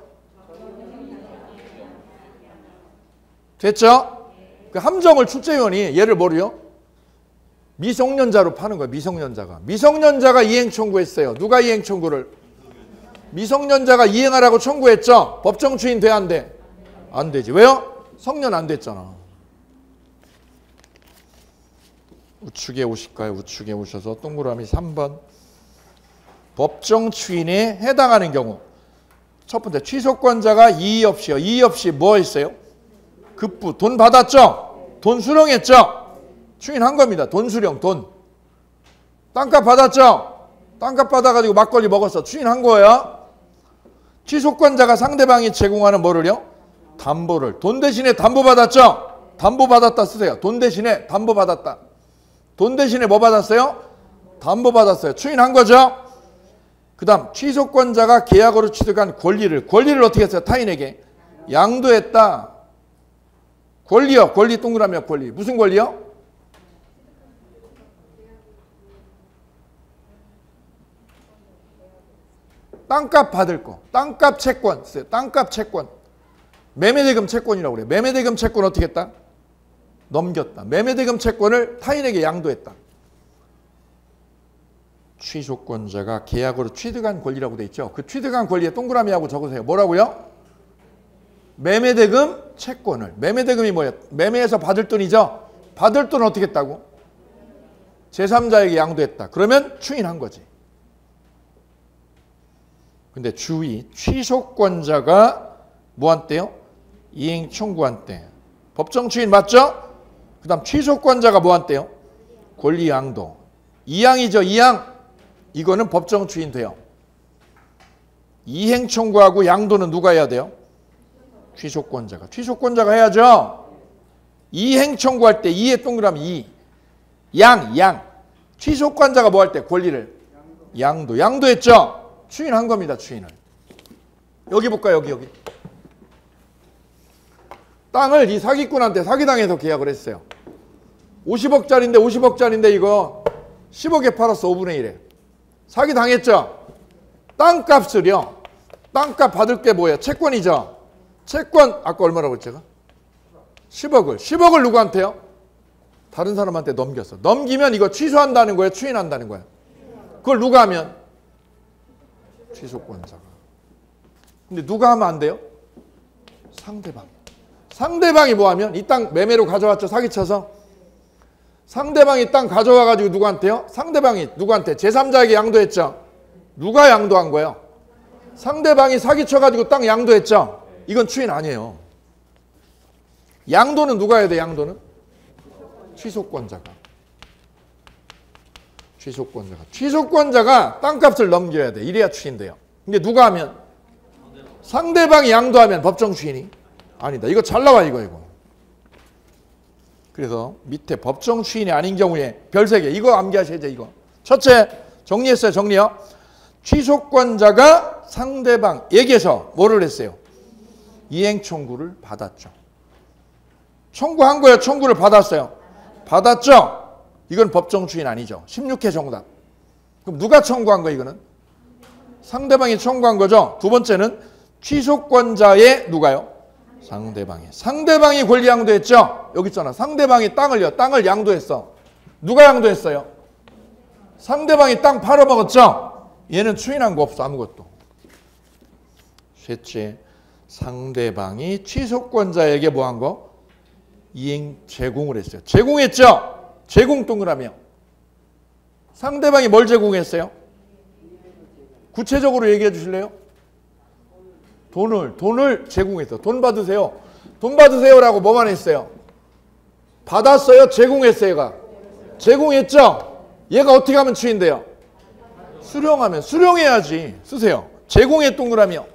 됐죠? 그 함정을 출제위원이 얘를 뭐래요? 미성년자로 파는 거예요. 미성년자가 이행 청구했어요. 누가 이행 청구를? 미성년자가 이행하라고 청구했죠. 법정 추인 돼 안 돼? 안 되지. 왜요? 성년 안 됐잖아. 우측에 오실까요? 우측에 오셔서 동그라미 3번. 법정 추인에 해당하는 경우. 첫 번째, 취소권자가 이의 없이요. 이의 없이 뭐 했어요? 급부. 돈 받았죠? 돈 수령했죠? 추인한 겁니다. 돈 수령, 돈. 땅값 받았죠? 땅값 받아가지고 막걸리 먹었어. 추인한 거예요. 취소권자가 상대방이 제공하는 뭐를요? 담보를. 돈 대신에 담보 받았죠? 담보 받았다 쓰세요. 돈 대신에 담보 받았다. 돈 대신에 뭐 받았어요? 담보 받았어요. 추인한 거죠? 그 다음 취소권자가 계약으로 취득한 권리를 어떻게 했어요? 타인에게 양도했다. 권리요. 권리 동그라미요. 권리. 무슨 권리요? 땅값 받을 거. 땅값 채권. 땅값 채권. 매매대금 채권이라고 그래요. 매매대금 채권 어떻게 했다? 넘겼다. 매매대금 채권을 타인에게 양도했다. 취소권자가 계약으로 취득한 권리라고 돼 있죠. 그 취득한 권리에 동그라미하고 적으세요. 뭐라고요? 매매대금 채권을. 매매대금이 뭐예요? 매매해서 받을 돈이죠. 받을 돈 어떻게 했다고? 제3자에게 양도했다. 그러면 추인한 거지. 근데 주의, 취소권자가 뭐 한대요? 이행 청구한 때. 법정 추인 맞죠? 그 다음 취소권자가 뭐 한대요? 권리 양도. 이양이죠, 이양. 이거는 법정 추인 돼요. 이행 청구하고 양도는 누가 해야 돼요? 취소권자가. 취소권자가 해야죠. 이행 청구할 때 이의 동그라미 이. 양. 취소권자가 뭐 할 때? 권리를. 양도했죠? 추인한 겁니다, 추인을. 여기 볼까요? 여기. 땅을 이 사기꾼한테 사기당해서 계약을 했어요. 50억짜리인데 이거 10억에 팔았어. 5분의 1에. 사기당했죠? 땅값을요. 땅값 받을 게 뭐예요? 채권이죠? 채권 아까 얼마라고 했죠? 제가? 10억을 누구한테요? 다른 사람한테 넘겼어. 넘기면 이거 취소한다는 거예요? 추인한다는 거예요? 그걸 누가 하면? 취소권자가. 근데 누가 하면 안 돼요? 상대방이 뭐 하면? 이 땅 매매로 가져왔죠? 사기쳐서? 상대방이 땅 가져와가지고 누구한테요? 상대방이 누구한테? 제3자에게 양도했죠? 누가 양도한 거예요? 상대방이 사기쳐가지고 땅 양도했죠? 이건 추인 아니에요. 양도는 누가 해야 돼? 양도는? 취소권자가 땅값을 넘겨야 돼. 이래야 추인돼요. 근데 누가 하면? 상대방이 양도하면 법정 추인이 아니다. 이거 잘 나와 이거. 그래서 밑에 법정 추인이 아닌 경우에 별 3개. 이거 암기하셔야죠. 이거. 첫째 정리했어요. 정리요. 취소권자가 상대방에게서 뭐를 했어요? 이행 청구를 받았죠. 청구한 거예요? 청구를 받았어요? 받았죠? 이건 법정 추인 아니죠. 16회 정답. 그럼 누가 청구한 거예요? 이거는? 상대방이 청구한 거죠. 두 번째는 취소권자의 누가요? 상대방이 권리 양도했죠. 여기 있잖아. 상대방이 땅을 양도했어. 누가 양도했어요? 상대방이 땅 팔아먹었죠. 얘는 추인한 거 없어. 아무것도. 셋째, 상대방이 취소권자에게 뭐 한 거? 이행 제공을 했어요. 제공했죠. 제공 동그라미요. 상대방이 뭘 제공했어요? 구체적으로 얘기해 주실래요? 돈을 제공했어. 돈 받으세요라고 뭐만 했어요? 받았어요? 제공했어요? 얘가? 제공했죠? 얘가 어떻게 하면 추인돼요? 수령해야지. 쓰세요. 제공의 동그라미요.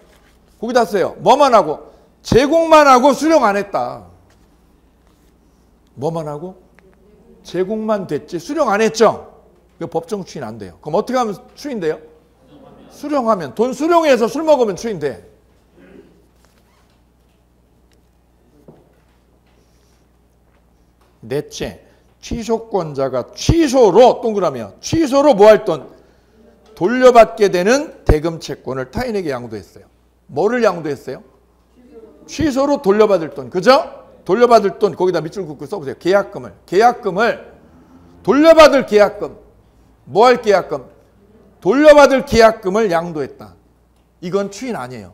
거기다 써요. 뭐만 하고? 제공만 하고 수령 안 했다. 뭐만 하고? 제공만 됐지 수령 안 했죠? 이거 법정 추인 안 돼요. 그럼 어떻게 하면 추인돼요? 수령하면. 돈 수령해서 술 먹으면 추인돼. 넷째, 취소권자가 취소로 동그라미요. 취소로 뭐 할 돈? 돌려받게 되는 대금 채권을 타인에게 양도했어요. 뭐를 양도했어요? 취소로 돌려받을 돈. 그죠? 돌려받을 돈 거기다 밑줄 긋고 써보세요. 계약금을 돌려받을 계약금. 뭐 할 계약금? 돌려받을 계약금을 양도했다. 이건 추인 아니에요.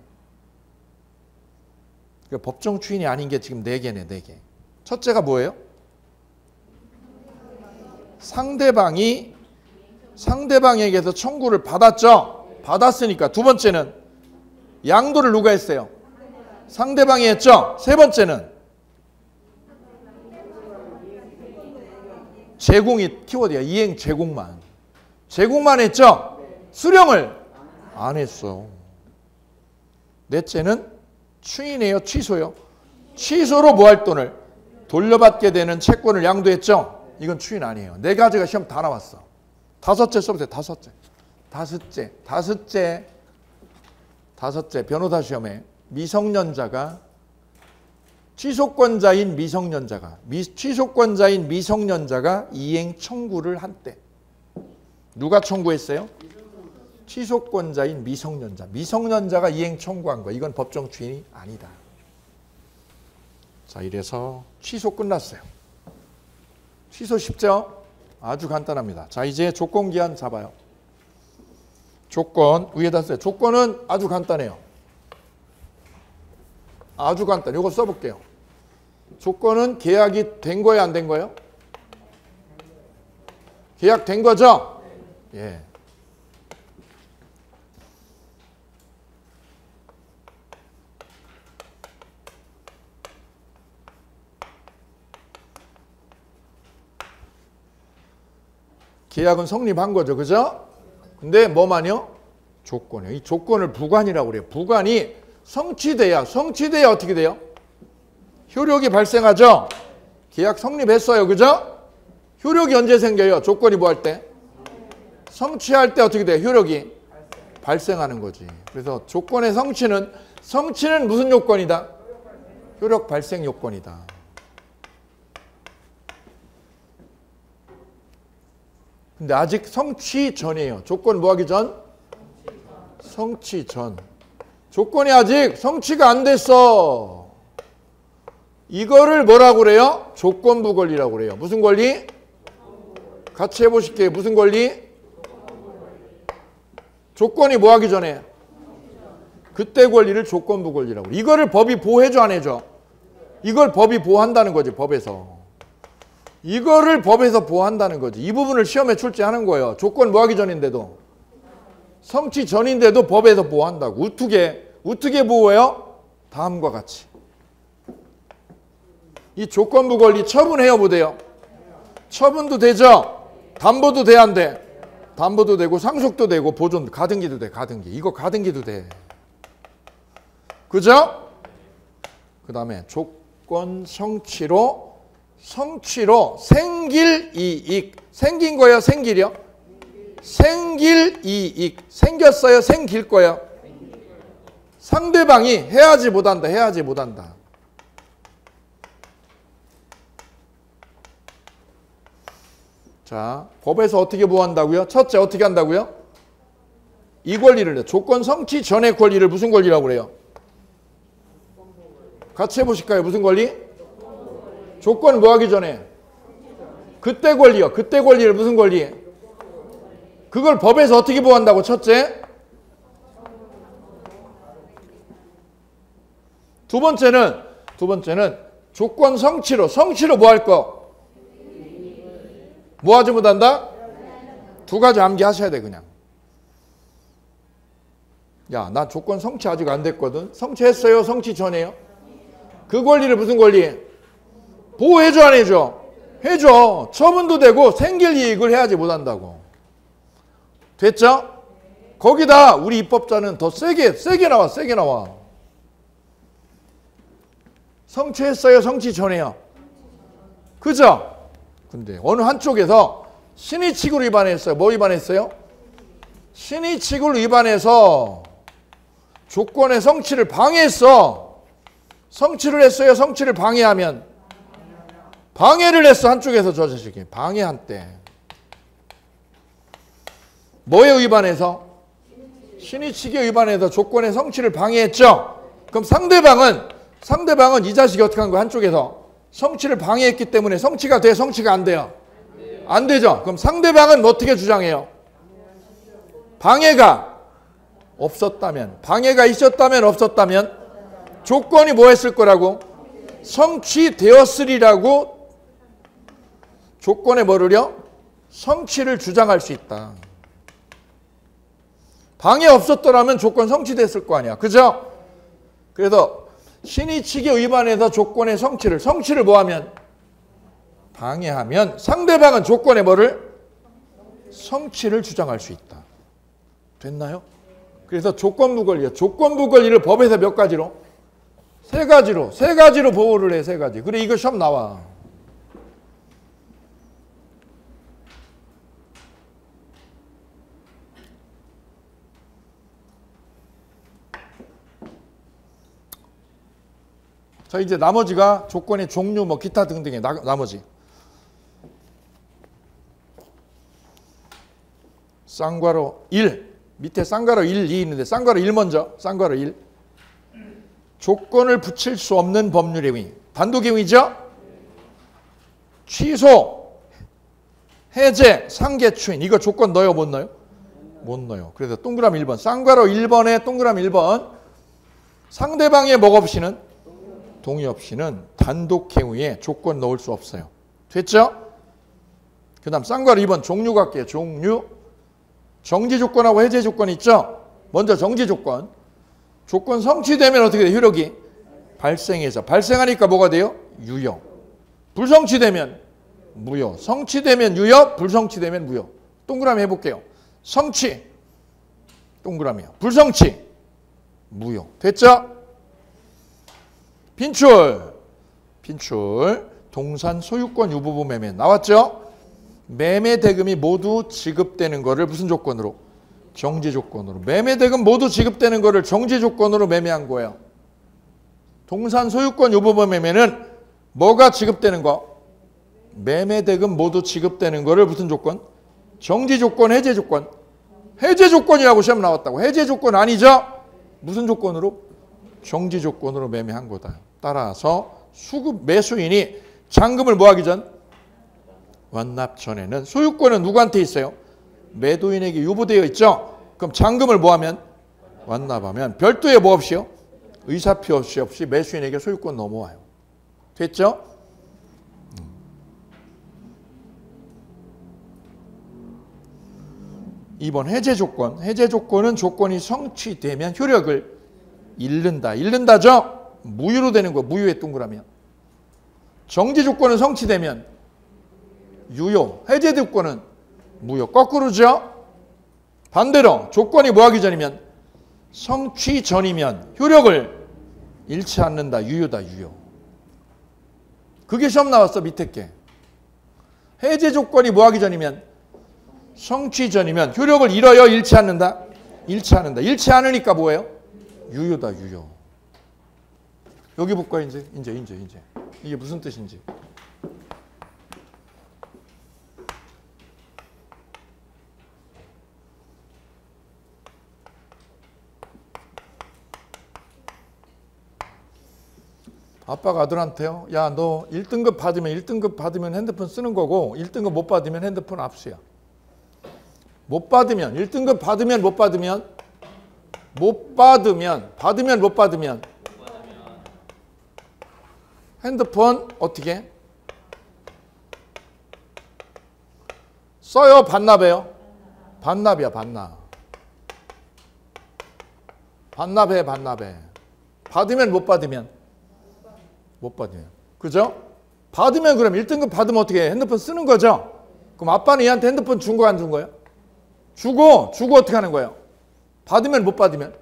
그러니까 법정 추인이 아닌 게 지금 4개네. 4개. 첫째가 뭐예요? 상대방에게서 청구를 받았죠. 받았으니까. 두 번째는 양도를 누가 했어요? 상대방이 했죠. 세 번째는 제공이 키워드야. 이행 제공만 했죠. 수령을 안 했어. 넷째는 추인이에요. 취소요. 취소로 뭐 할 돈을? 돌려받게 되는 채권을 양도했죠. 이건 추인 아니에요. 4가지가 시험 다 나왔어. 다섯째 써보세요. 다섯째 변호사 시험에 미성년자가 취소권자인 미성년자가 이행 청구를 한때. 누가 청구했어요? 취소권자인 미성년자가 이행 청구한 거. 이건 법정 추인이 아니다. 자, 이래서 취소 끝났어요. 취소 쉽죠? 아주 간단합니다. 자, 이제 조건 기한 잡아요. 조건 위에다 써요. 조건은 아주 간단해요. 아주 간단. 이거 써볼게요. 조건은 계약이 된 거예요, 안 된 거예요? 계약된 거죠? 예. 계약은 성립한 거죠. 그죠? 근데 뭐만요? 조건이요. 이 조건을 부관이라고 그래요. 부관이 성취돼야 어떻게 돼요? 효력이 발생하죠? 계약 성립했어요. 그죠? 효력이 언제 생겨요? 조건이 뭐 할 때? 성취할 때 어떻게 돼요? 효력이 발생하는 거지. 그래서 조건의 성취는 성취는 무슨 요건이다? 효력 발생 요건이다. 근데 아직 성취 전이에요. 조건 뭐 하기 전? 성취 전. 조건이 아직 성취가 안 됐어. 이거를 뭐라고 그래요? 조건부 권리라고 그래요. 무슨 권리? 같이 해보실게요. 무슨 권리? 조건이 뭐 하기 전에? 그때 권리를 조건부 권리라고 그래요. 이거를 법이 보호해줘 안 해줘? 이걸 법이 보호한다는 거지. 법에서. 이거를 법에서 보호한다는 거지. 이 부분을 시험에 출제하는 거예요. 조건 뭐 하기 전인데도. 성취 전인데도 법에서 보호한다고. 어떻게 보호해요? 다음과 같이. 이 조건부 권리 처분해요, 못 해요? 처분도 되죠? 담보도 돼, 안 돼? 담보도 되고 상속도 되고 보존, 가등기도 돼, 가등기. 이거 가등기도 돼. 그죠? 그 다음에 조건 성취로 생길 이익. 생긴 거예요, 생길이요? 생길 이익. 생겼어요, 생길 거예요? 상대방이 해야지 못한다, 해야지 못한다. 자, 법에서 어떻게 보호한다고요? 첫째, 어떻게 한다고요? 이 권리를, 조건 성취 전의 권리를 무슨 권리라고 그래요? 같이 해보실까요? 무슨 권리? 조건 뭐 하기 전에? 그때 권리요. 그때 권리를 무슨 권리? 그걸 법에서 어떻게 보호한다고? 첫째. 두 번째는 조건 성취로 뭐 할 거? 뭐 하지 못한다? 두 가지 암기하셔야 돼, 그냥. 야, 나 조건 성취 아직 안 됐거든. 성취했어요? 성취 전에요? 그 권리를 무슨 권리? 보호해줘 안 해줘? 해줘. 처분도 되고 생길 이익을 해야지 못한다고. 됐죠? 거기다 우리 입법자는 더 세게 나와. 성취했어요? 성취 전에요? 그죠? 근데 어느 한쪽에서 신의칙을 위반했어요. 뭐 위반했어요? 신의칙을 위반해서 조건의 성취를 방해했어. 성취를 했어요? 성취를 방해하면? 방해를 했어. 한쪽에서 저 자식이. 방해한대. 뭐에 위반해서? 신의칙에 위반해서 조건의 성취를 방해했죠? 그럼 상대방은 이 자식이 어떻게 한 거야? 한쪽에서. 성취를 방해했기 때문에 성취가 돼? 성취가 안 돼요? 안 되죠? 그럼 상대방은 어떻게 주장해요? 방해가 없었다면, 방해가 있었다면 없었다면 조건이 뭐 했을 거라고? 성취되었으리라고 조건에 뭐를요? 성취를 주장할 수 있다. 방해 없었더라면 조건 성취됐을 거 아니야. 그죠? 그래서 신의칙에 위반해서 조건의 성취를 뭐하면? 방해하면 상대방은 조건의 뭐를? 성취를 주장할 수 있다. 됐나요? 그래서 조건부 권리요. 조건부 권리를 법에서 몇 가지로? 세 가지로 보호를 해, 세 가지. 그래, 이거 시험 나와. 자, 이제 나머지가 조건의 종류, 뭐 기타 등등의 나머지. 쌍괄호 1. 밑에 쌍괄호 1, 2 있는데 쌍괄호 1 먼저. 쌍괄호 1. 조건을 붙일 수 없는 법률의 행위. 단독행위죠? 취소, 해제, 상계, 추인. 이거 조건 넣어요, 못 넣어요? 못 넣어요. 그래서 동그라미 1번. 쌍괄호 1번에 동그라미 1번. 상대방의 뭐 없이는? 동의 없이는 단독행위에 조건 넣을 수 없어요. 됐죠? 그 다음 쌍괄호 2번 종류 갈게요. 종류. 정지조건하고 해제조건 있죠? 먼저 정지조건. 조건 성취되면 어떻게 돼요? 효력이 발생해서. 발생하니까 뭐가 돼요? 유효. 불성취되면 무효. 성취되면 유효, 불성취되면 무효. 동그라미 해볼게요. 성취. 동그라미요. 불성취. 무효. 됐죠? 빈출. 동산 소유권 유보부 매매. 나왔죠? 매매 대금이 모두 지급되는 거를 무슨 조건으로? 정지 조건으로. 매매대금 모두 지급되는 거를 정지 조건으로 매매한 거예요. 동산 소유권 유보범 매매는 뭐가 지급되는 거? 매매대금 모두 지급되는 거를 무슨 조건? 정지 조건, 해제 조건. 해제 조건이라고 시험 나왔다고. 해제 조건 아니죠? 무슨 조건으로? 정지 조건으로 매매한 거다. 따라서 수급 매수인이 잔금을 뭐 하기 전? 완납 전에는 소유권은 누구한테 있어요? 매도인에게 유보되어 있죠? 그럼 잔금을 뭐 하면? 완납하면 별도의 뭐 없이요? 의사표 없이 매수인에게 소유권 넘어와요. 됐죠? 2번 해제 조건. 해제 조건은 조건이 성취되면 효력을 잃는다. 잃는다죠? 무효로 되는 거. 무효의 동그라미야. 정지 조건은 성취되면 유효. 해제 조건은 무효. 거꾸로죠? 반대로 조건이 뭐 하기 전이면 성취 전이면 효력을 잃지 않는다. 유효다. 유효. 그게 시험 나왔어. 밑에 게. 해제 조건이 뭐 하기 전이면 성취 전이면 효력을 잃어요? 잃지 않는다? 잃지 않는다. 잃지 않으니까 뭐예요? 유효다. 유효. 여기 볼까요? 이제. 이게 무슨 뜻인지. 아빠가 아들한테요. 야, 너 1등급 받으면 핸드폰 쓰는 거고 1등급 못 받으면 핸드폰 압수야. 못 받으면 1등급 받으면 못 받으면 핸드폰 어떻게 써요? 반납해요? 반납이야. 반납해. 받으면 못 받으면 그죠? 받으면 그럼 1등급 받으면 어떻게 해? 핸드폰 쓰는 거죠? 그럼 아빠는 얘한테 핸드폰 준 거 안 준 거예요? 주고 어떻게 하는 거예요? 받으면 못 받으면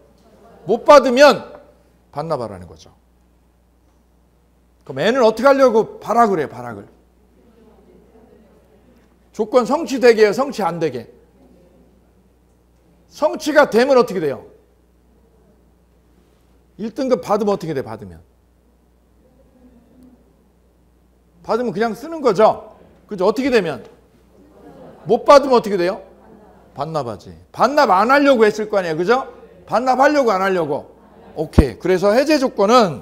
반납하라는 거죠. 그럼 애는 어떻게 하려고 발악을 해? 발악을. 조건 성취되게 해요? 성취 안 되게? 성취가 되면 어떻게 돼요? 1등급 받으면 어떻게 돼? 받으면 그냥 쓰는 거죠. 그죠? 어떻게 되면? 못 받으면 어떻게 돼요? 반납하지. 반납 안 하려고 했을 거 아니에요. 그죠? 반납하려고 안 하려고. 오케이. 그래서 해제 조건은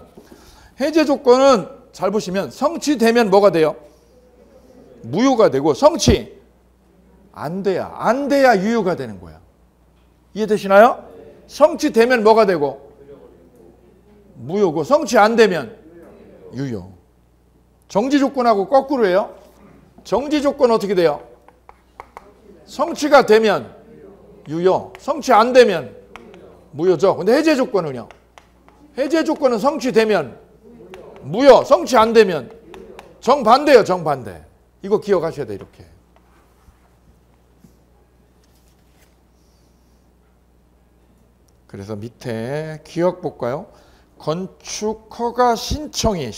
잘 보시면 성취되면 뭐가 돼요? 무효가 되고 성취 안 돼야 유효가 되는 거야. 이해되시나요? 성취되면 뭐가 되고? 무효고 성취 안 되면 유효. 정지 조건하고 거꾸로예요. 정지 조건 어떻게 돼요? 성취가 되면 유효, 성취 안 되면 무효죠. 근데 해제 조건은요? 해제 조건은 성취되면 무효, 성취 안 되면 정반대예요. 정반대. 이거 기억하셔야 돼. 이렇게. 그래서 밑에 기억 볼까요? 건축 허가 신청이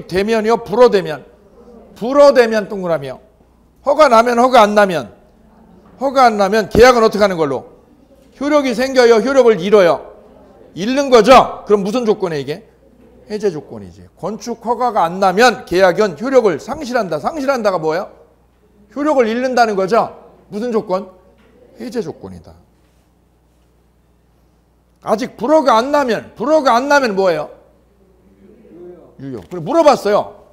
되면요? 불허되면 동그라미요. 허가 나면 허가 안 나면 계약은 어떻게 하는 걸로? 효력이 생겨요? 효력을 잃어요? 잃는 거죠? 그럼 무슨 조건이에요 이게? 해제 조건이지. 건축 허가가 안 나면 계약은 효력을 상실한다. 상실한다가 뭐예요? 효력을 잃는다는 거죠? 무슨 조건? 해제 조건이다. 아직 불허가 안 나면 뭐예요? 유효. 그래 물어봤어요.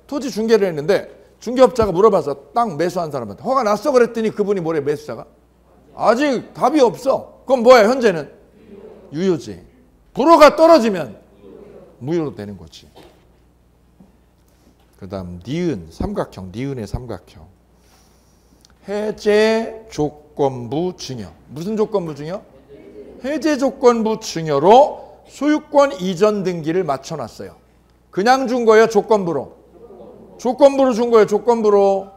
토지 중개를 했는데 중개업자가 물어봐서 땅 매수한 사람한테 허가 났어 그랬더니 그분이 뭐래? 매수자가 아직 답이 없어. 그럼 뭐야? 현재는 유효지. 불허가 떨어지면 무효로 되는 거지. 그 다음 니은의 삼각형. 해제 조건부 증여. 무슨 조건부 증여? 해제 조건부 증여로 소유권 이전 등기를 맞춰놨어요. 그냥 준 거예요? 조건부로 준 거예요. 조건부로.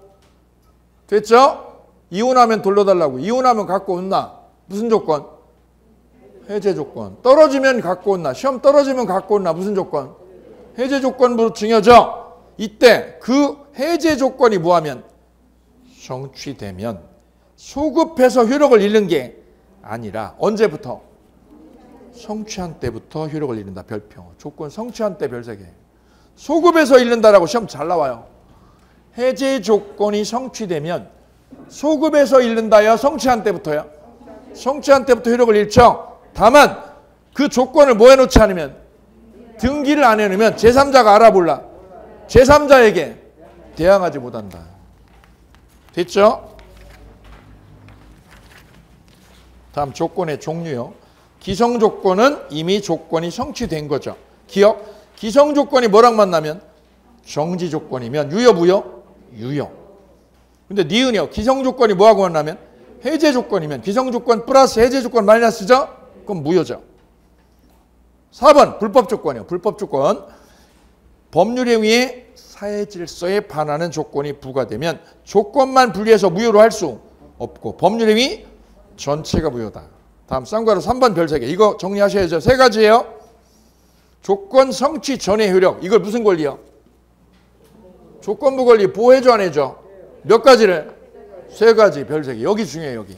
됐죠? 이혼하면 돌려달라고. 이혼하면 갖고 온나. 무슨 조건? 해제 조건. 떨어지면 갖고 온나. 시험 떨어지면 갖고 온나. 무슨 조건? 해제 조건부로 증여죠. 이때 그 해제 조건이 뭐하면? 성취되면 소급해서 효력을 잃는 게 아니라 언제부터? 성취한 때부터 효력을 잃는다. 별표. 조건 성취한 때 별 3개. 소급해서 잃는다라고 시험 잘 나와요. 해제 조건이 성취되면 소급해서 잃는다요? 성취한 때부터요? 성취한 때부터 효력을 잃죠. 다만 그 조건을 뭐 해놓지 않으면, 등기를 안 해놓으면 제3자가 알아볼라. 제3자에게 대항하지 못한다. 됐죠? 다음 조건의 종류요. 기성조건은 이미 조건이 성취된 거죠. 기억, 기성조건이 뭐랑 만나면? 정지조건이면 유효, 무효? 유효. 근데 니은이요. 기성조건이 뭐하고 만나면? 해제조건이면 기성조건 플러스 해제조건 마이너스죠? 그럼 무효죠. 4번 불법조건이요. 불법조건. 법률행위의 사회질서에 반하는 조건이 부과되면 조건만 분리해서 무효로 할 수 없고 법률행위 전체가 무효다. 다음 쌍괄호 3번 별 3개. 이거 정리하셔야죠. 3가지예요. 조건 성취 전의 효력. 이걸 무슨 권리요? 조건부 권리 보호해줘 안 해줘? 몇 가지를? 3가지 별 3개. 여기 중요해요. 여기.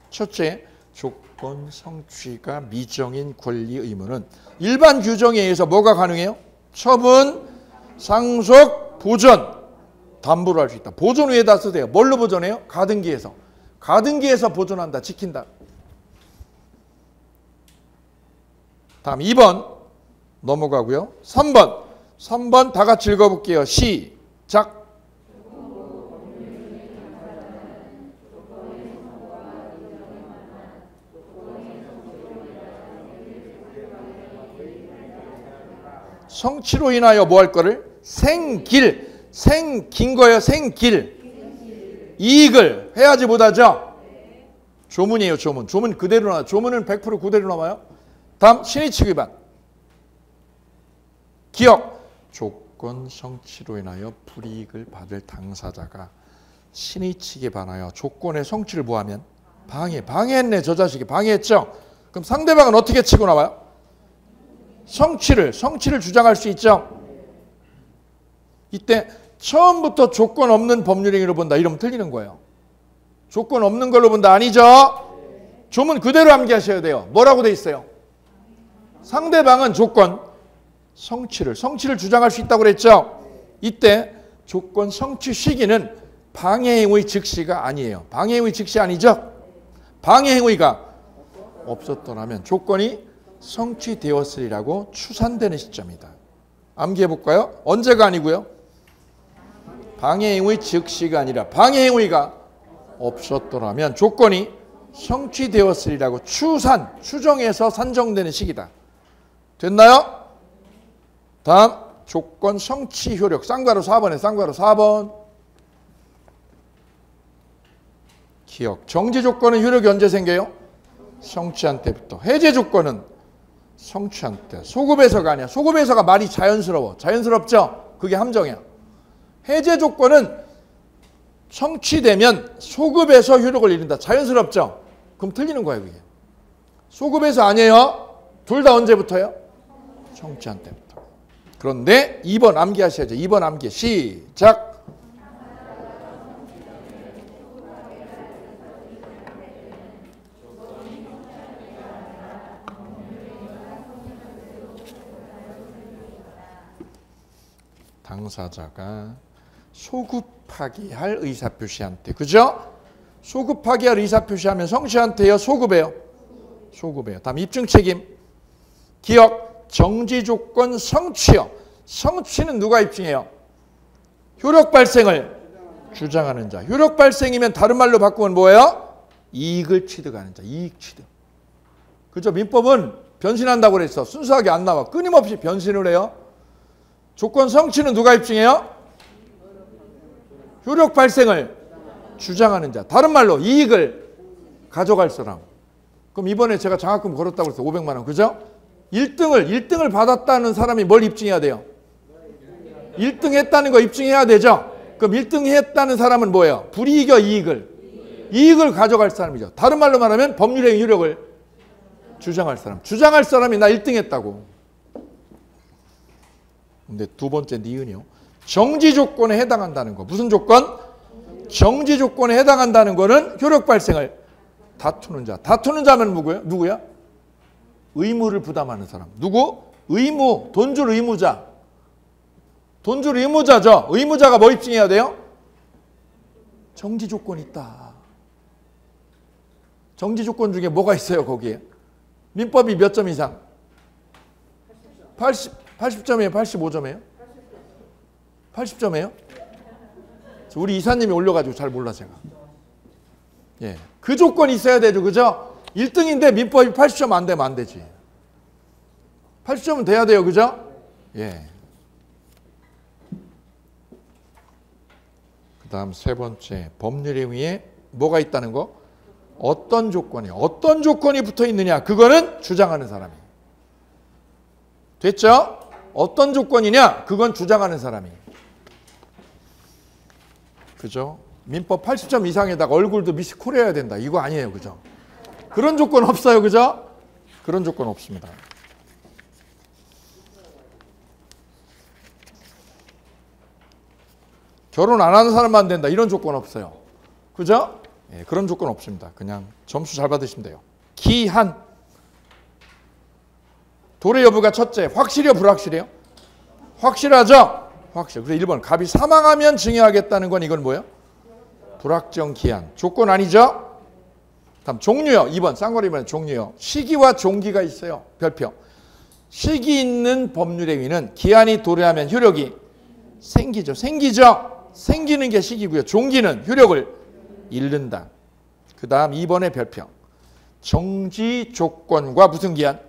첫째, 조건 성취가 미정인 권리 의무는 일반 규정에 의해서 뭐가 가능해요? 처분, 상속, 보전. 담보로 할 수 있다. 보존 위에다 쓰세요. 뭘로 보존해요? 가등기에서. 가등기에서 보존한다. 지킨다. 다음 2번 넘어가고요. 3번 다 같이 읽어볼게요. 시작. 성취로 인하여 뭐 할 거를? 생긴 거예요. 생길. 이익을 해야지 못하죠. 조문이에요. 조문. 조문 그대로 나와요. 조문은 100% 그대로 나와요. 다음 신의칙 위반. 기억. 조건 성취로 인하여 불이익을 받을 당사자가 신의칙에 반하여 조건의 성취를 뭐하면? 방해했네. 저 자식이 방해했죠. 그럼 상대방은 어떻게 치고 나와요? 성취를 주장할 수 있죠. 이때 처음부터 조건 없는 법률행위로 본다. 이러면 틀리는 거예요. 조건 없는 걸로 본다. 아니죠. 조문 그대로 암기하셔야 돼요. 뭐라고 돼 있어요? 상대방은 조건 성취를 주장할 수 있다고 그랬죠. 이때 조건 성취 시기는 방해행위 즉시가 아니에요. 방해행위 즉시 아니죠. 방해행위가 없었더라면 조건이 성취되었으리라고 추산되는 시점이다. 암기해 볼까요? 언제가 아니고요. 방해행위 즉시가 아니라 방해행위가 없었더라면 조건이 성취되었으리라고 추정해서 산정되는 시기다. 됐나요? 다음 조건 성취 효력. 쌍괄호 4번에 쌍괄호 4번. 기억. 정지 조건은 효력이 언제 생겨요? 성취한 때부터. 해제 조건은 성취한 때. 소급해서가 아니야. 소급해서가 말이 자연스러워. 자연스럽죠? 그게 함정이야. 해제 조건은 성취되면 소급해서 효력을 잃는다. 자연스럽죠? 그럼 틀리는 거예요. 그게. 소급해서 아니에요. 둘 다 언제부터요? 성취한 때부터. 그런데 2번 암기하셔야죠. 2번 암기. 시작. 당사자가 소급하게 할 의사표시한 때. 그죠? 소급하게 할 의사표시하면 성취한 때요? 소급해요? 소급해요. 다음 입증책임. 기억. 정지조건 성취요. 성취는 누가 입증해요? 효력 발생을 주장하는 자. 효력 발생이면 다른 말로 바꾸면 뭐예요? 이익을 취득하는 자. 이익 취득. 그죠? 민법은 변신한다고 그랬어. 순수하게 안 나와. 끊임없이 변신을 해요. 조건 성취는 누가 입증해요? 효력 발생을 주장하는 자. 다른 말로 이익을 가져갈 사람. 그럼 이번에 제가 장학금 걸었다고 그랬어요. 500만 원. 그죠? 1등을 받았다는 사람이 뭘 입증해야 돼요? 1등 했다는 거 입증해야 되죠? 그럼 1등 했다는 사람은 뭐예요? 불이익이요, 이익을? 이익을 가져갈 사람이죠. 다른 말로 말하면 법률행위 효력을 주장할 사람. 주장할 사람이 나 1등 했다고. 근데 두 번째 니은이요. 정지 조건에 해당한다는 거. 무슨 조건? 정지 조건에 해당한다는 거는 효력 발생을 다투는 자. 다투는 자면 누구야? 의무를 부담하는 사람. 누구? 의무. 돈 줄 의무자. 돈 줄 의무자죠. 의무자가 뭐 입증해야 돼요? 정지 조건이 있다. 정지 조건 중에 뭐가 있어요, 거기에? 민법이 몇 점 이상? 80점이에요? 85점이에요? 80점이에요? 우리 이사님이 올려가지고 잘 몰라, 제가. 예. 그 조건이 있어야 되죠, 그죠? 1등인데 민법이 80점 안 되면 안 되지. 80점은 돼야 돼요, 그죠? 예. 그 다음 세 번째, 법률 행위에 뭐가 있다는 거? 어떤 조건이 붙어 있느냐, 그거는 주장하는 사람이. 됐죠? 어떤 조건이냐, 그건 주장하는 사람이. 그죠? 민법 80점 이상에다가 얼굴도 미스 코리아야 된다. 이거 아니에요, 그죠? 그런 조건 없어요, 그죠? 그런 조건 없습니다. 결혼 안 하는 사람만 된다. 이런 조건 없어요. 그죠? 예, 그런 조건 없습니다. 그냥 점수 잘 받으시면 돼요. 기한. 도래 여부가 첫째. 확실해요, 불확실해요? 확실하죠? 확실. 그래서 1번. 갑이 사망하면 증여하겠다는 건 이건 뭐예요? 불확정 기한. 조건 아니죠? 다음 종류요. 2번. 쌍거리면 종류요. 시기와 종기가 있어요. 별표. 시기 있는 법률행위는 기한이 도래하면 효력이 생기죠. 생기는 게 시기고요. 종기는 효력을 잃는다. 그 다음 2번의 별표. 정지 조건과 무슨 기한?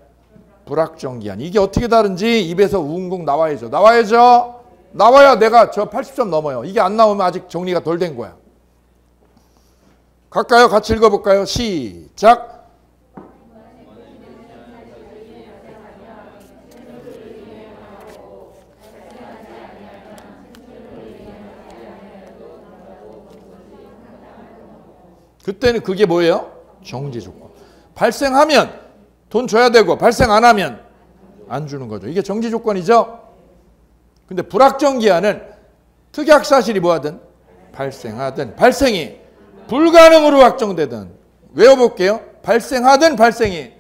불확정 기한. 이게 어떻게 다른지 입에서 웅궁 나와야죠. 나와야 내가 저 80점 넘어요. 이게 안 나오면 아직 정리가 덜 된 거야. 갈까요? 같이 읽어볼까요? 시작. 그때는 그게 뭐예요? 정지 조건. 발생하면 돈 줘야 되고 발생 안 하면 안 주는 거죠. 이게 정지 조건이죠. 근데 불확정 기한은 특약 사실이 뭐하든 발생하든 발생이 불가능으로 확정되든 외워볼게요. 발생하든 발생이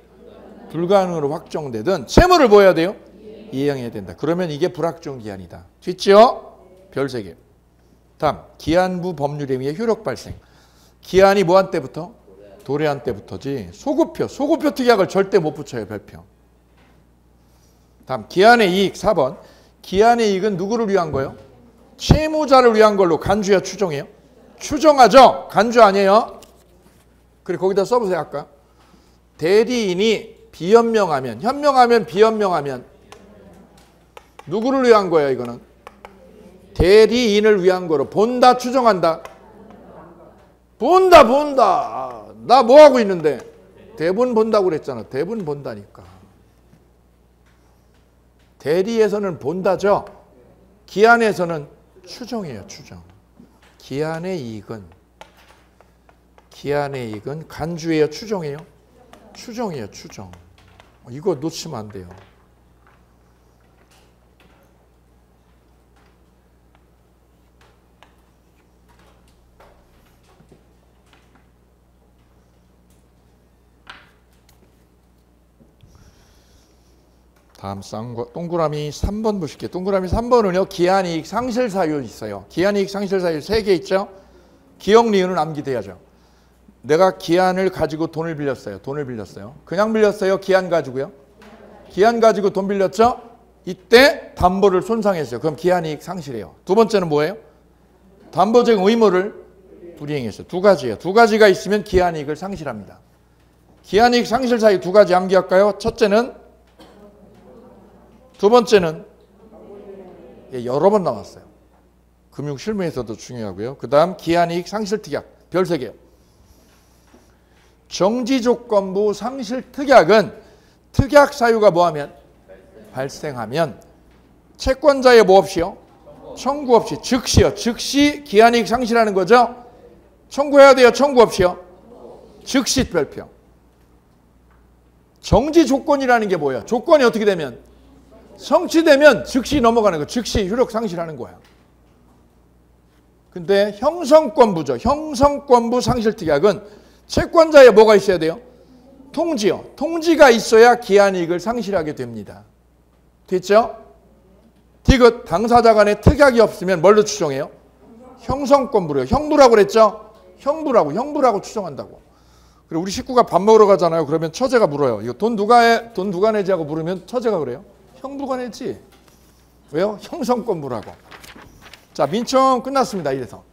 불가능으로 확정되든 채무를 뭐 해야 돼요? 이행해야 된다. 그러면 이게 불확정 기한이다. 됐죠? 별 3개. 다음 기한부 법률행위의 효력 발생. 기한이 뭐한 때부터? 도래한 때부터지. 소급표 특약을 절대 못 붙여요. 별표. 다음 기한의 이익 4번. 기한의 이익은 누구를 위한 거예요? 채무자를 위한 걸로 간주야 추정해요? 추정하죠? 간주 아니에요? 그래 거기다 써보세요. 아까 대리인이 비현명하면 비현명하면 누구를 위한 거예요? 이거는 대리인을 위한 거로 본다 추정한다. 본다. 나 뭐 하고 있는데? 대본 본다고 그랬잖아. 대본 본다니까. 대리에서는 본다죠. 기한에서는 추정이에요. 추정. 기한의 이익은 간주예요. 추정이에요. 추정이에요. 추정. 이거 놓치면 안 돼요. 다음 동그라미 3번 보실게요. 동그라미 3번은요. 기한이익 상실 사유 있어요. 기한이익 상실 사유 3개 있죠. 기억 니은은 암기돼야죠. 내가 기한을 가지고 돈을 빌렸어요. 그냥 빌렸어요. 기한 가지고요. 기한 가지고 돈 빌렸죠. 이때 담보를 손상했어요. 그럼 기한이익 상실이에요. 두 번째는 뭐예요? 담보적 의무를 불이행했어요. 두 가지예요. 두 가지가 있으면 기한이익을 상실합니다. 기한이익 상실 사유 2가지 암기할까요? 첫째는 두 번째는 여러 번 나왔어요. 금융실무에서도 중요하고요. 그 다음 기한이익 상실특약 별 3개요. 정지조건부 상실특약은 특약 사유가 뭐하면? 발생하면 채권자의 뭐 없이요? 청구 없이 즉시요. 즉시 기한이익 상실하는 거죠. 청구해야 돼요. 청구 없이요. 즉시 별표. 정지조건이라는 게 뭐예요? 조건이 어떻게 되면? 성취되면 즉시 넘어가는 거. 즉시 효력 상실하는 거야. 근데 형성권부죠. 형성권부 상실특약은 채권자에 뭐가 있어야 돼요? 통지요. 통지가 있어야 기한이익을 상실하게 됩니다. 됐죠? 디귿 당사자 간에 특약이 없으면 뭘로 추정해요? 형성권부래요. 형부라고 그랬죠? 형부라고 추정한다고. 그리고 우리 식구가 밥 먹으러 가잖아요. 그러면 처제가 물어요. 이거 돈 누가 내지 하고 물으면 처제가 그래요. 형부가 내지. 왜요? 형성권부라고. 자, 민청 끝났습니다. 이래서.